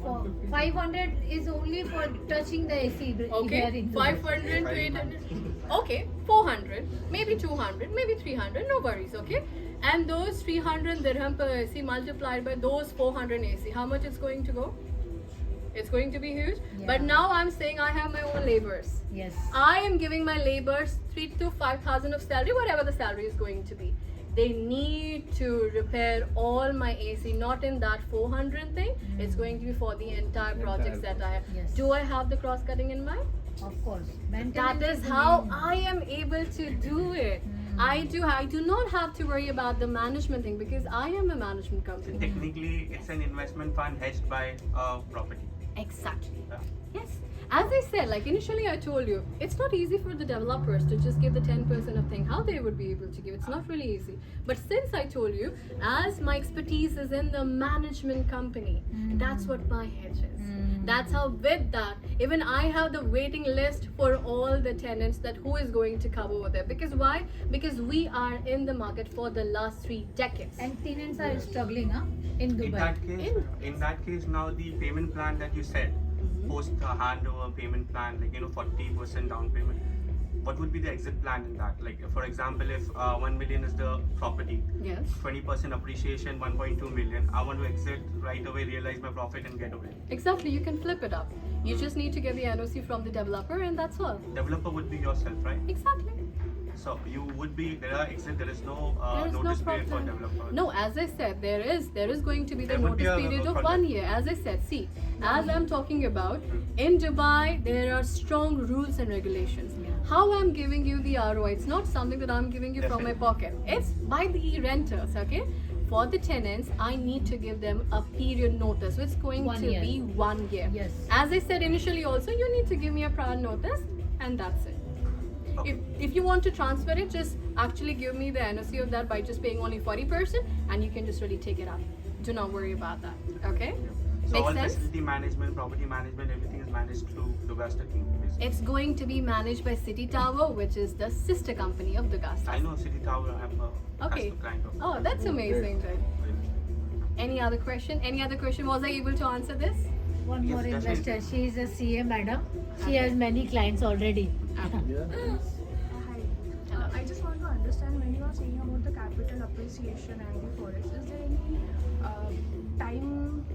For 500 is only for touching the AC Okay. here in Dubai. 500 to 800. Okay. 400, maybe 200, maybe 300. No worries. Okay. And those 300 dirham per AC multiplied by those 400 AC, how much it's going to go? It's going to be huge. Yeah. But now I'm saying I have my own laborers. Yes. I am giving my laborers 3,000 to 5,000 of salary, whatever the salary is going to be. They need to repair all my AC, not in that 400 thing. It's going to be for the entire projects that I have. Yes. Do I have the cross cutting in mind? Of course. That Maintenance is the how main. I am able to do it. I do not have to worry about the management thing because I am a management So company. technically, it's an investment fund hedged by property. Exactly. Yeah. Yes. As I said, like initially I told you, it's not easy for the developers to just give the 10% of thing, how they would be able to give. It's not really easy. But since I told you, as my expertise is in the management company, that's what my hedge is. That's how with that, even I have the waiting list for all the tenants that who is going to come over there. Because why? Because we are in the market for the last 3 decades. And tenants are struggling in Dubai. In that case, now the payment plan that you said, post handover payment plan, like 40% down payment. What would be the exit plan in that? Like, for example, if 1 million is the property, Yes. 20% appreciation, 1.2 million. I want to exit right away, realize my profit, and get away. Exactly, you can flip it up. You just need to get the NOC from the developer and that's all. Developer would be yourself, right? Exactly. So you would be there are exit. There is no There is no notice period for problem. developer. No, as I said, there is going to be the There would be notice a period of contract. 1 year. As I said, see, as I'm talking about, in Dubai there are strong rules and regulations. How I'm giving you the ROI, it's not something that I'm giving you from my pocket. It's by the renters, okay? For the tenants, I need to give them a period notice. So it's going 1 to year. be 1 year. Yes. As I said initially also, you need to give me a prior notice and that's it. Okay. If you want to transfer it, just actually give me the NOC of that by just paying only 40% and you can just really take it out. Do not worry about that. Okay? So Makes all sense? facility management, property management, everything is managed through Dugasta team. Basically. It's going to be managed by City Tower, which is the sister company of Dugasta. I know City Tower. I'm a Okay. customer client of. Oh, that's amazing then. Any other question? Any other question? Was I able to answer this? One Yes, more definitely. investor. She is a CA madam. She has many clients already. Hi. I just want to understand when you are saying about the capital appreciation and the forex, is there any time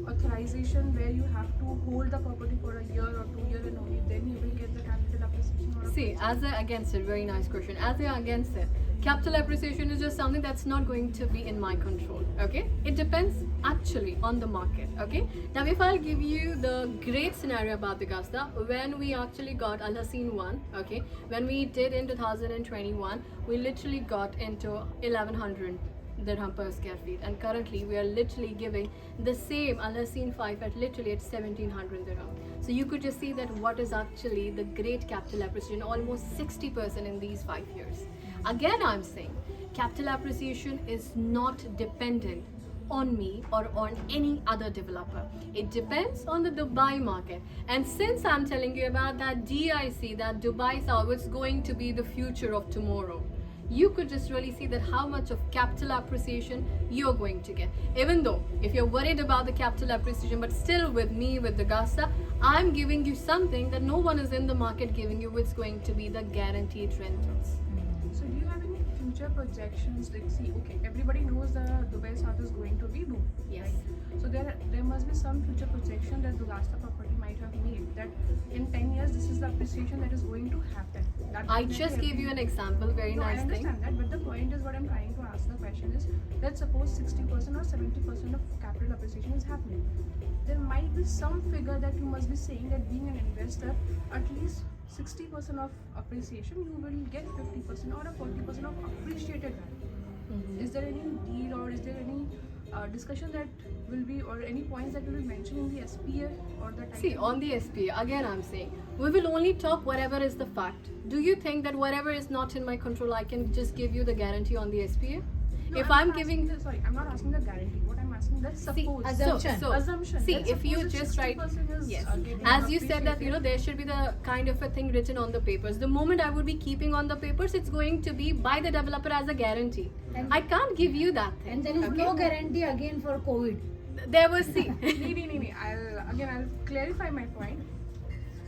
authorization where you have to hold the property for a year or 2 years and only then you will get the capital appreciation? Or See, as I again said, very nice question. As I again said, capital appreciation is just something that's not going to be in my control. Okay, it depends actually on the market. Okay, now if I'll give you the great scenario about the Dugasta, when we actually got Al Haseen 1, okay, when we did in 2021, we literally got into 1100 dirham per square feet, and currently we are literally giving the same Al Haseen 5 at literally at 1700 dirham. So you could just see that what is actually the great capital appreciation, almost 60% in these 5 years. Again, I'm saying capital appreciation is not dependent on me or on any other developer. It depends on the Dubai market. And since I'm telling you about that DIC, that Dubai South, it's going to be the future of tomorrow, you could just really see that how much of capital appreciation you're going to get. Even though if you're worried about the capital appreciation, but still with me, with the Dugasta, I'm giving you something that no one is in the market giving you, which is going to be the guaranteed rentals. So do you have any future projections? Like, see, okay, everybody knows the Dubai South is going to be boom. Yes. So there must be some future projection that Dugasta property might have made that in 10 years this is the appreciation that is going to happen. That I definitely just gave you an every- example, very No, nice I thing. understand that, but the point is what I'm trying to ask the question is, let's suppose 60% or 70% of capital appreciation is happening. There might be some figure that you must be saying that being an investor, at least 60% of appreciation, you will get 50% or a 40% of appreciated value. Is there any deal or is there any discussion that will be or any points that will be mentioned in the SPA or the See, on the SPA, again I'm saying, we will only talk whatever is the fact. Do you think that whatever is not in my control, I can just give you the guarantee on the SPA? No, If I'm I'm not giving asking sorry, I'm not asking the guarantee. What I'm asking, let's See, suppose assumption. assumption. See, Let's if you suppose just write, 60% is, yes, getting as you said that appreciated. there should be the kind of a thing written on the papers. The moment I would be keeping on the papers, it's going to be by the developer as a guarantee. And- I can't give you that thing. And there is no guarantee again for COVID. There was see. Nee. I'll clarify my point.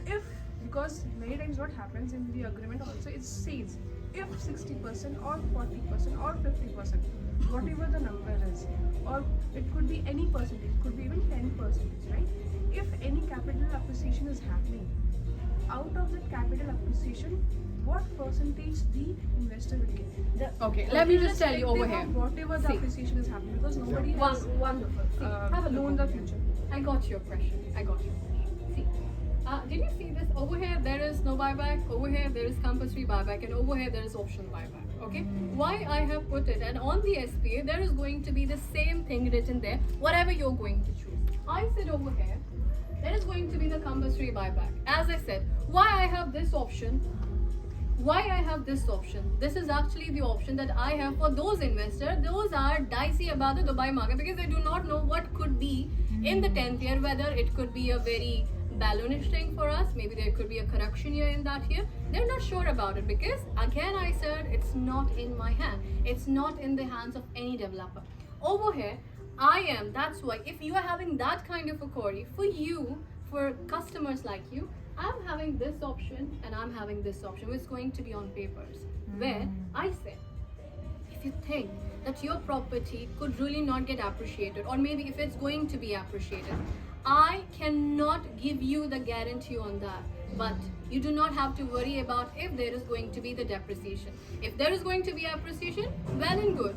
If, because many times what happens in the agreement also, it says if 60% or 40% or 50%, whatever the number is, or it could be any percentage, it could be even 10%, right? If any capital appreciation is happening, out of that capital appreciation, what percentage the investor will get? Okay, let me just tell you over Irrespective here. of whatever the See. appreciation is happening, because nobody has Wonderful. See, have a look known the over here. future. I got your question. See, did you see this? Over here there is no buyback. Over here there is compulsory buyback, and over here there is optional buyback. Okay. Why I have put it, and on the SPA there is going to be the same thing written there. Whatever you're going to choose. I said over here there is going to be the compulsory buyback. As I said, why I have this option? Why I have this option? This is actually the option that I have for those investors. Those are dicey about the Dubai market because they do not know what could be in the 10th year, whether it could be a very balloonish thing for us, maybe there could be a correction year in that year. They're not sure about it because again I said it's not in my hand. It's not in the hands of any developer. Over here, I am. That's why if you are having that kind of a query, for you, for customers like you, I'm having this option and I'm having this option, which is going to be on papers. Where I said, if you think that your property could really not get appreciated, or maybe if it's going to be appreciated, I cannot give you the guarantee on that. But you do not have to worry about if there is going to be the depreciation. If there is going to be appreciation, well and good,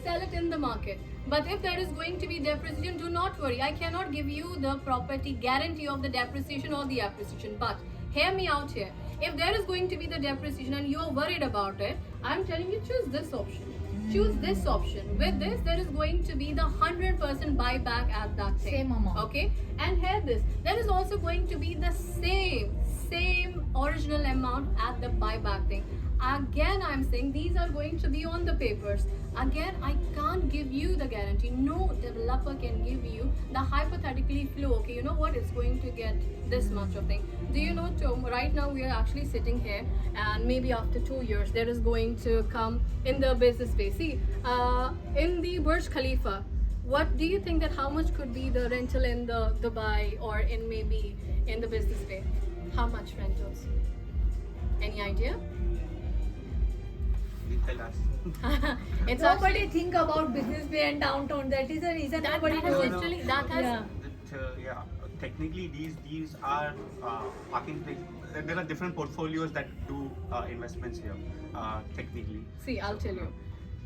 sell it in the market. But if there is going to be depreciation, do not worry. I cannot give you the property guarantee of the depreciation or the appreciation. But hear me out here. If there is going to be the depreciation and you are worried about it, I'm telling you, choose this option. Choose this option. With this, there is going to be the 100% buyback at that thing. Same amount. Okay? And hear this. There is also going to be the same original amount at the buyback thing. Again, I'm saying these are going to be on the papers. Again, I can't give you the guarantee. No developer can give you the hypothetically flow. Okay, you know what? It's going to get this much of thing. Do you know, Tom, right now we are actually sitting here, and maybe after 2 years, there is going to come in the business space. See, in the Burj Khalifa, what do you think that how much could be the rental in the Dubai or in maybe in the business bay? How much rentals? Any idea? You tell us. It's Nobody actually, think about business bay and downtown. That is the reason that nobody has knows. literally that has Yeah. Technically these are parking places. There are different portfolios that do investments here. Technically. See, I'll tell you.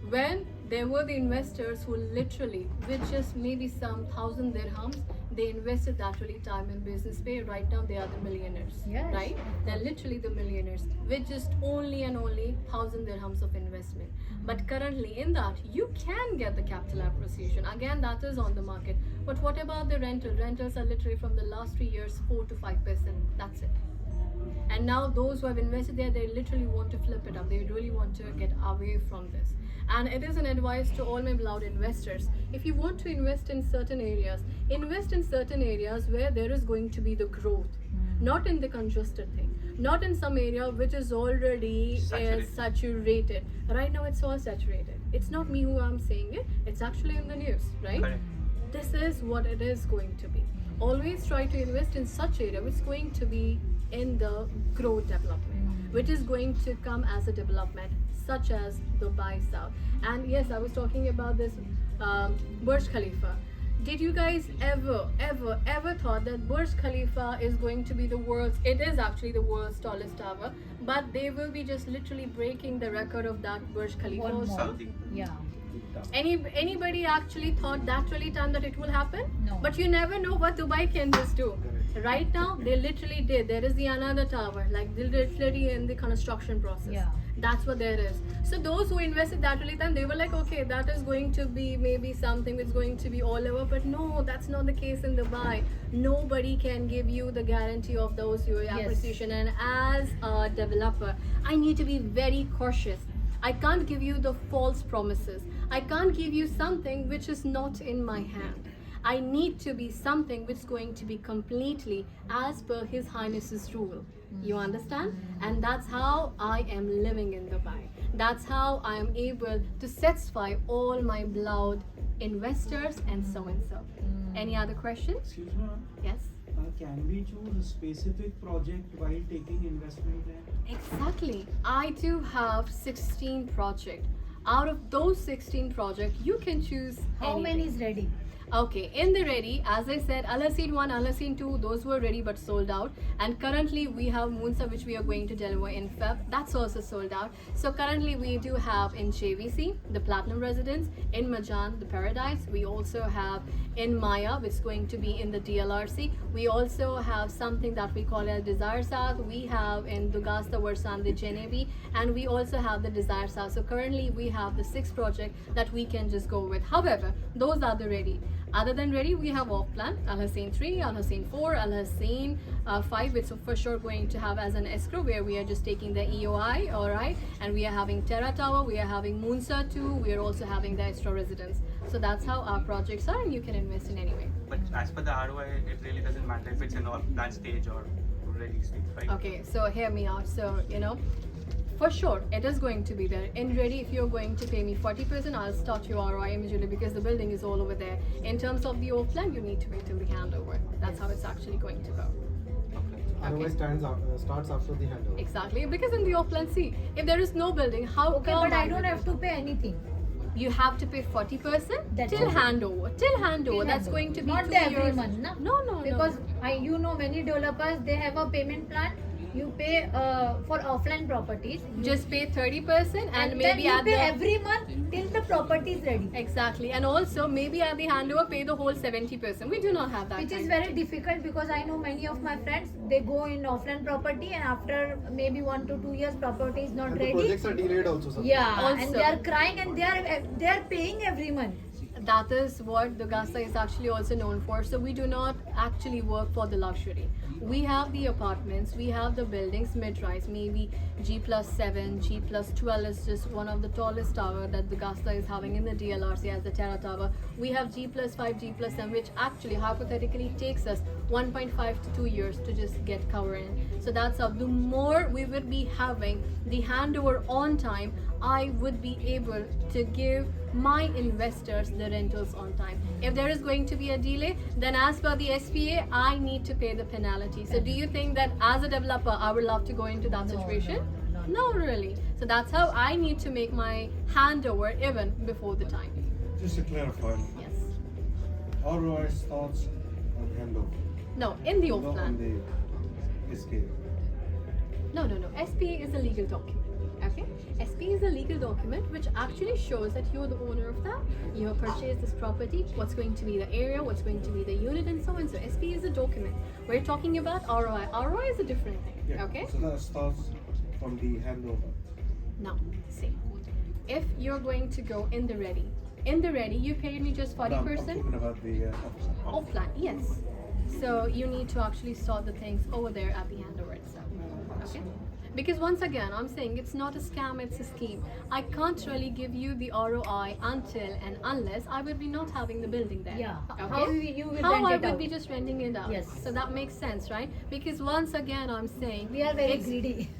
When there were the investors who literally, with just maybe some 1,000 dirhams, they invested that really time in business pay. Right now, they are the millionaires. Yes. Right? They're literally the millionaires with just only and only 1,000 dirhams of investment. But currently, in that, you can get the capital appreciation. Again, that is on the market. But what about the rental? Rentals are literally from the last 3 years, 4 to 5%. That's it. And now those who have invested there, they literally want to flip it up. They really want to get away from this. And it is an advice to all my beloved investors. If you want to invest in certain areas where there is going to be the growth, not in the congested thing, not in some area which is already saturated. Right now it's all saturated. It's not me who I'm saying it. It's actually in the news, right? Correct. This is what it is going to be. Always try to invest in such area which is going to be in the growth development, which is going to come as a development such as Dubai South. And yes, I was talking about this Burj Khalifa. Did you guys ever thought that Burj Khalifa is going to be the world's, it is actually the world's tallest tower, but they will be just literally breaking the record of that Burj Khalifa One also? more. Saudi. Yeah. Anybody actually thought that really time that it will happen? No. But you never know what Dubai can just do. Right now, they literally did. There is the another tower, like they're literally in the construction process. Yeah. That's what there is. So those who invested that really time, they were like, okay, that is going to be maybe something that's going to be all over. But no, that's not the case in Dubai. Nobody can give you the guarantee of those UAE Yes. appreciation. And as a developer, I need to be very cautious. I can't give you the false promises. I can't give you something which is not in my hand. I need to be something which is going to be completely as per His Highness's rule. You understand? And that's how I am living in Dubai. That's how I am able to satisfy all my beloved investors and so and so. Any other questions? Excuse me, ma'am. Yes. Can we choose a specific project while taking investment plan? Exactly. I do have 16 projects. Out of those 16 projects, you can choose How anything. many is ready? Okay, in the ready, as I said, Al Haseen 1, Al Haseen 2, those were ready but sold out. And currently we have Moonsa, which we are going to deliver in Feb. That's also sold out. So currently we do have in JVC, the Platinum Residence, in Majan, the Paradise. We also have in Maya, which is going to be in the DLRC. We also have something that we call as Desire South. We have in Dugasta Varsan, the Genevi, and we also have the Desire South. So currently we have the 6 projects that we can just go with. However, those are the ready. Other than ready, we have off plan Al Haseen 3, Al Haseen 4, Al Haseen 5, which for sure going to have as an escrow where we are just taking the EOI, alright, and we are having Terra Tower, we are having Moonsa 2, we are also having the Astro Residence. So that's how our projects are, and you can invest in any way. But as per the ROI, it really doesn't matter if it's in all plan stage or ready stage, right? Okay, so hear me out. So, for sure, it is going to be there. In ready, if you're going to pay me 40%, I'll start your ROI immediately because the building is all over there. In terms of the off plan, you need to wait till the handover. That's how it's actually going to go. Okay. Otherwise, starts after the handover. Exactly, because in the off plan, see, if there is no building, how Okay, come but I don't have to pay anything. You have to pay 40% That's till okay. handover. Till handover, Till that's handover. going to be Not 2 the every years. month, na? No. Because many developers, they have a payment plan. You pay for offline properties. Just pay 30% and maybe then you at pay the every month till the property is ready. exactly, and also maybe at the handover pay the whole 70%. We do not have that. Which is kind. very difficult because I know many of my friends, they go in offline property and after maybe 1 to 2 years property is not And the ready. projects are delayed also. Sometimes. Yeah, Also- and they are crying and they are paying every month. That is what the Gasta is actually also known for. So we do not actually work for the luxury. We have the apartments, we have the buildings mid-rise, maybe G+7, G+12 is just one of the tallest tower that the Gasta is having in the DLRC as the Terra Tower. We have G+5, G+7, which actually hypothetically takes us 1.5 to 2 years to just get covered in. So that's how the more we would be having the handover on time, I would be able to give my investors the rentals on time. If there is going to be a delay, then as per the SPA, I need to pay the penalty. So do you think that as a developer, I would love to go into that situation? No, really. So that's how I need to make my handover even before the time. Just to clarify, Yes. ROI's thoughts on handover, No, in the off not plan. on the SK. No. SPA is a legal document. Okay? SPA is a legal document which actually shows that you're the owner of that. You have purchased this property, what's going to be the area, what's going to be the unit, and so on. So SPA is a document. We're talking about ROI. ROI is a different thing. Yeah. Okay? So that starts from the handover. Now, see. If you're going to go in the ready, you paid me just No, I'm 40%. talking about the opposite. Off plan, yes. So you need to actually sort the things over there at the handover itself. Okay? Because once again, I'm saying it's not a scam, it's a scheme. I can't really give you the ROI until and unless I would be not having the building there. Yeah. Okay? How you will How rent I it would out. be just renting it out. Yes. So that makes sense, right? Because once again, I'm saying We are very it's- greedy.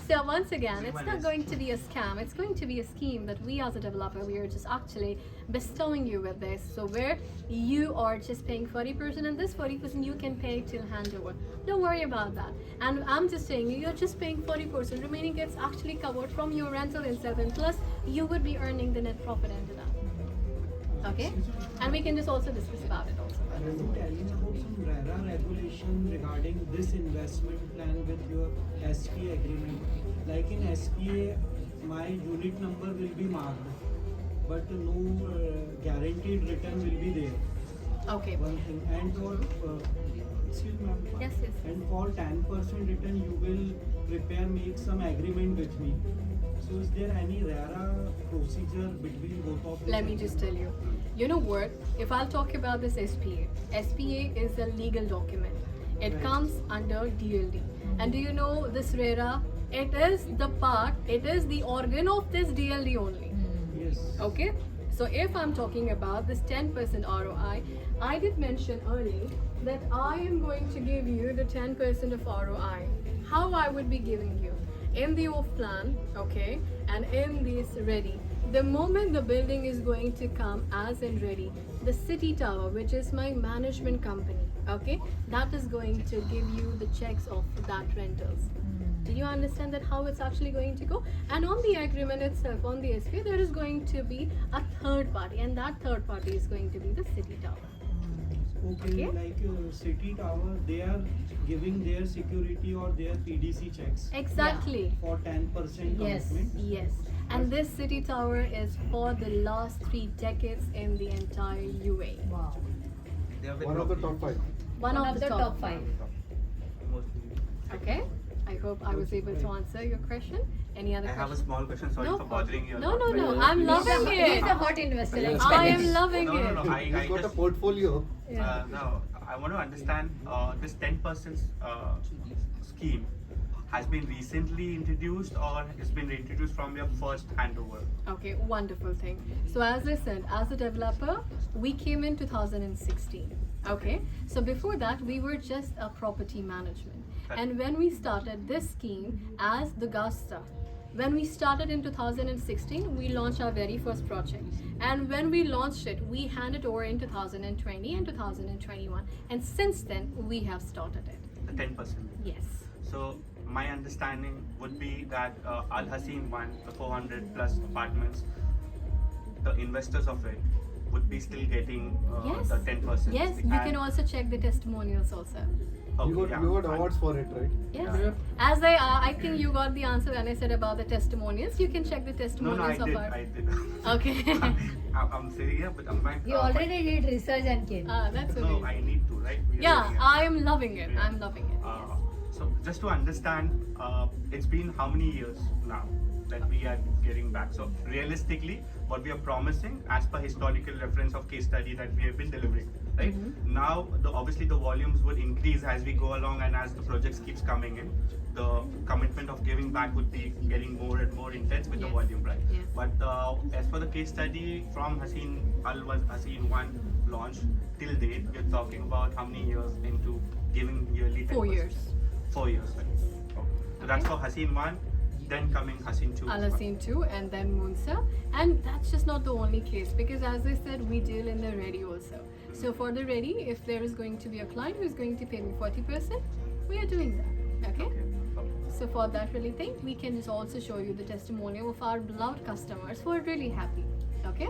So once again, it's not going to be a scam. It's going to be a scheme that we as a developer, we are just actually bestowing you with this. So where you are just paying 40% and this 40% you can pay till handover. Don't worry about that. And I'm just saying you're just paying 40%. Remaining gets actually covered from your rental itself, and plus you would be earning the net profit into that. Okay? And we can just also discuss about it also. Can you tell me about some RERA regulation regarding this investment plan with your SPA agreement? Like in SPA, my unit number will be marked, but no guaranteed return will be there. Okay. One thing, and for excuse me, ma'am. Yes. And for 10% return, you will make some agreement with me. So is there any RERA procedure between both of them? Let me just tell you. You know what? If I'll talk about this SPA is a legal document. It Right. comes under DLD. And do you know this RERA It is the part, it is the organ of this DLD only. Yes. Okay, so if I'm talking about this 10% ROI, I did mention earlier that I am going to give you the 10% of ROI. How I would be giving you in the off plan, okay, and in this ready. The moment the building is going to come as in ready, the City Tower, which is my management company, okay, that is going to give you the checks of that rentals. Do you understand that how it's actually going to go? And on the agreement itself, on the SPA, there is going to be a third party, and that third party is going to be the City Tower. Okay, Okay. like City Tower, they are giving their security or their PDC checks Exactly. for 10% Yes. commitment. Yes. And this City Tower is for the last 3 decades in the entire UAE. Wow. They are with One of the property. top 5. One of the top 5. Mostly. Okay. I hope I was able to answer your question. Any other I have a questions? small question. Sorry No for problem. bothering you. a No, lot, no, but- no. I'm loving He's it. a hot investor. Yes. I expect am it. loving No, no, it. no. He's I got a just, portfolio. no, I want to understand this 10% scheme has been recently introduced or has been introduced from your first handover? Okay, wonderful thing. So as I said, as a developer, we came in 2016. Okay, so before that, we were just a property management. And when we started this scheme as the Gusta, when we started in 2016, we launched our very first project. And when we launched it, we handed over in 2020 and 2021. And since then, we have started it. The 10%. Yes. So my understanding would be that Al Haseen one, the 400 plus apartments, the investors of it would be still getting Yes. the 10%. Yes, you can And- also check the testimonials also. Okay, You yeah, got fine. awards for it, right? Yes. Yeah. As I think you got the answer when I said about the testimonials. You can check the No, testimonials no, of I our. did. Okay. I'm saying yeah, but I'm like. He already did research and came. That's No, okay. I need to, right? We are Yeah, doing it. I am loving it. Yeah. I'm loving it. So just to understand, it's been how many years now that we are getting back? So realistically, what we are promising as per historical reference of case study that we have been delivering, right? Mm-hmm. Now, obviously the volumes would increase as we go along and as the projects keeps coming in. The commitment of giving back would be getting more and more intense with the Yes. volume, right? Yes. But as per the case study from Haseen 1 launch till date, we're talking about how many years into giving yearly 10%? 4 years. 4 years, right? Okay. So that's for Haseen 1, then coming Haseen 2. Al Haseen 2 and then Munsa. And that's just not the only case because as I said, we deal in the ready also. So for the ready, if there is going to be a client who is going to pay me 40%, we are doing that. Okay? Okay. So for that really thing, we can just also show you the testimonial of our beloved customers who are really happy. Okay?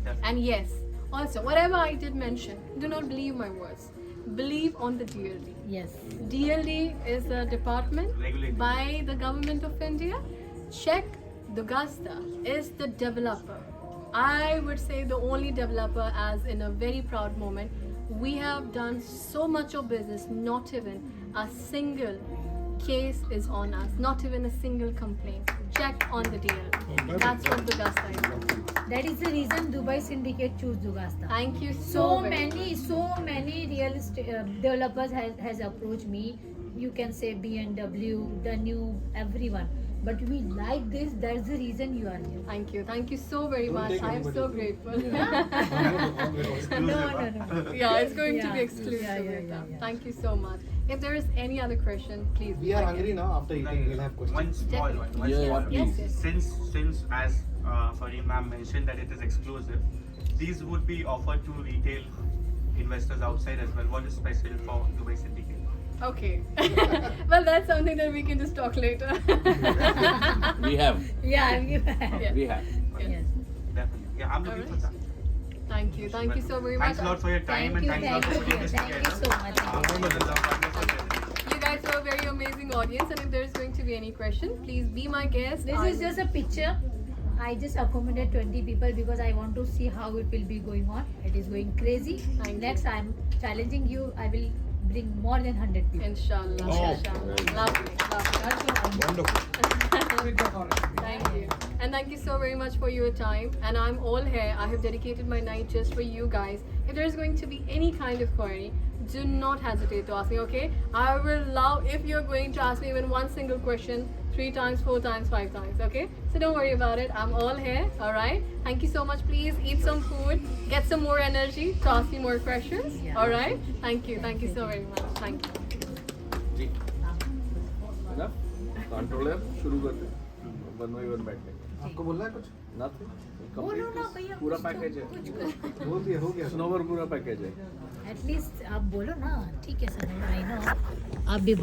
Definitely. And yes, also whatever I did mention, do not believe my words. Believe on the DLD. Yes. DLD is a department Regulated. by the government of India. Check the Gusta is the developer. I would say the only developer, as in a very proud moment. We have done so much of business, not even a single case is on us, not even a single complaint. Check on the DLD. That's what the Gusta is. That is the reason Dubai Syndicate choose Dugasta. Thank you So very much. many real estate developers has approached me. You can say BMW, Danu, everyone. But we like this. That's the reason you are here. Thank you so very Don't much. take I am so anybody. grateful. Exclusive, No, huh? no, no. Yeah, it's going to be Yeah. exclusive. Yeah, with them. yeah. Thank you so much. If there is any other question, please. We are go hungry ahead. now. After eating, we'll have questions. One small one. One Yeah, small one. yes, yes. Since as Fareem ma'am mentioned that it is exclusive, these would be offered to retail investors outside as well. What is special for Dubai Syndicate? Okay. Well, that's something that we can just talk later. We have. Yeah, Yeah. We have. Yes. Definitely. Yeah, I'm looking for that. Thank you. Thank you so very much. Thanks a lot for your time and thanks a lot for putting this Thank you together. so much. You guys are a very amazing audience, and if there is going to be any question, please be my guest. This is just a picture. I just accommodate 20 people because I want to see how it will be going on. It is going crazy. Thank you. Next, I'm challenging you. I will bring more than 100 people. Inshallah. Oh, Inshallah. very Lovely. Thank you. And thank you so very much for your time. And I'm all here. I have dedicated my night just for you guys. If there is going to be any kind of query, do not hesitate to ask me, okay? I will love if you're going to ask me even one single question. 3 times, 4 times, 5 times. Okay, so don't worry about it. I'm all here. All right. Thank you so much. Please eat some food, get some more energy to ask me more questions. Yeah. All right. Thank you. Thank you so very much. Thank you. जी enough controller शुरू करते हैं 1 by 1 बैठने आपको बोलना है कुछ? Nothing बोलो ना भैया, पूरा कुछ तो, पैकेज है कुछ बोल दिया, हो गया। स्नोवर पूरा पैकेज है एटलीस्ट आप बोलो ना, ठीक है सर, आई नो आप भी बोलो।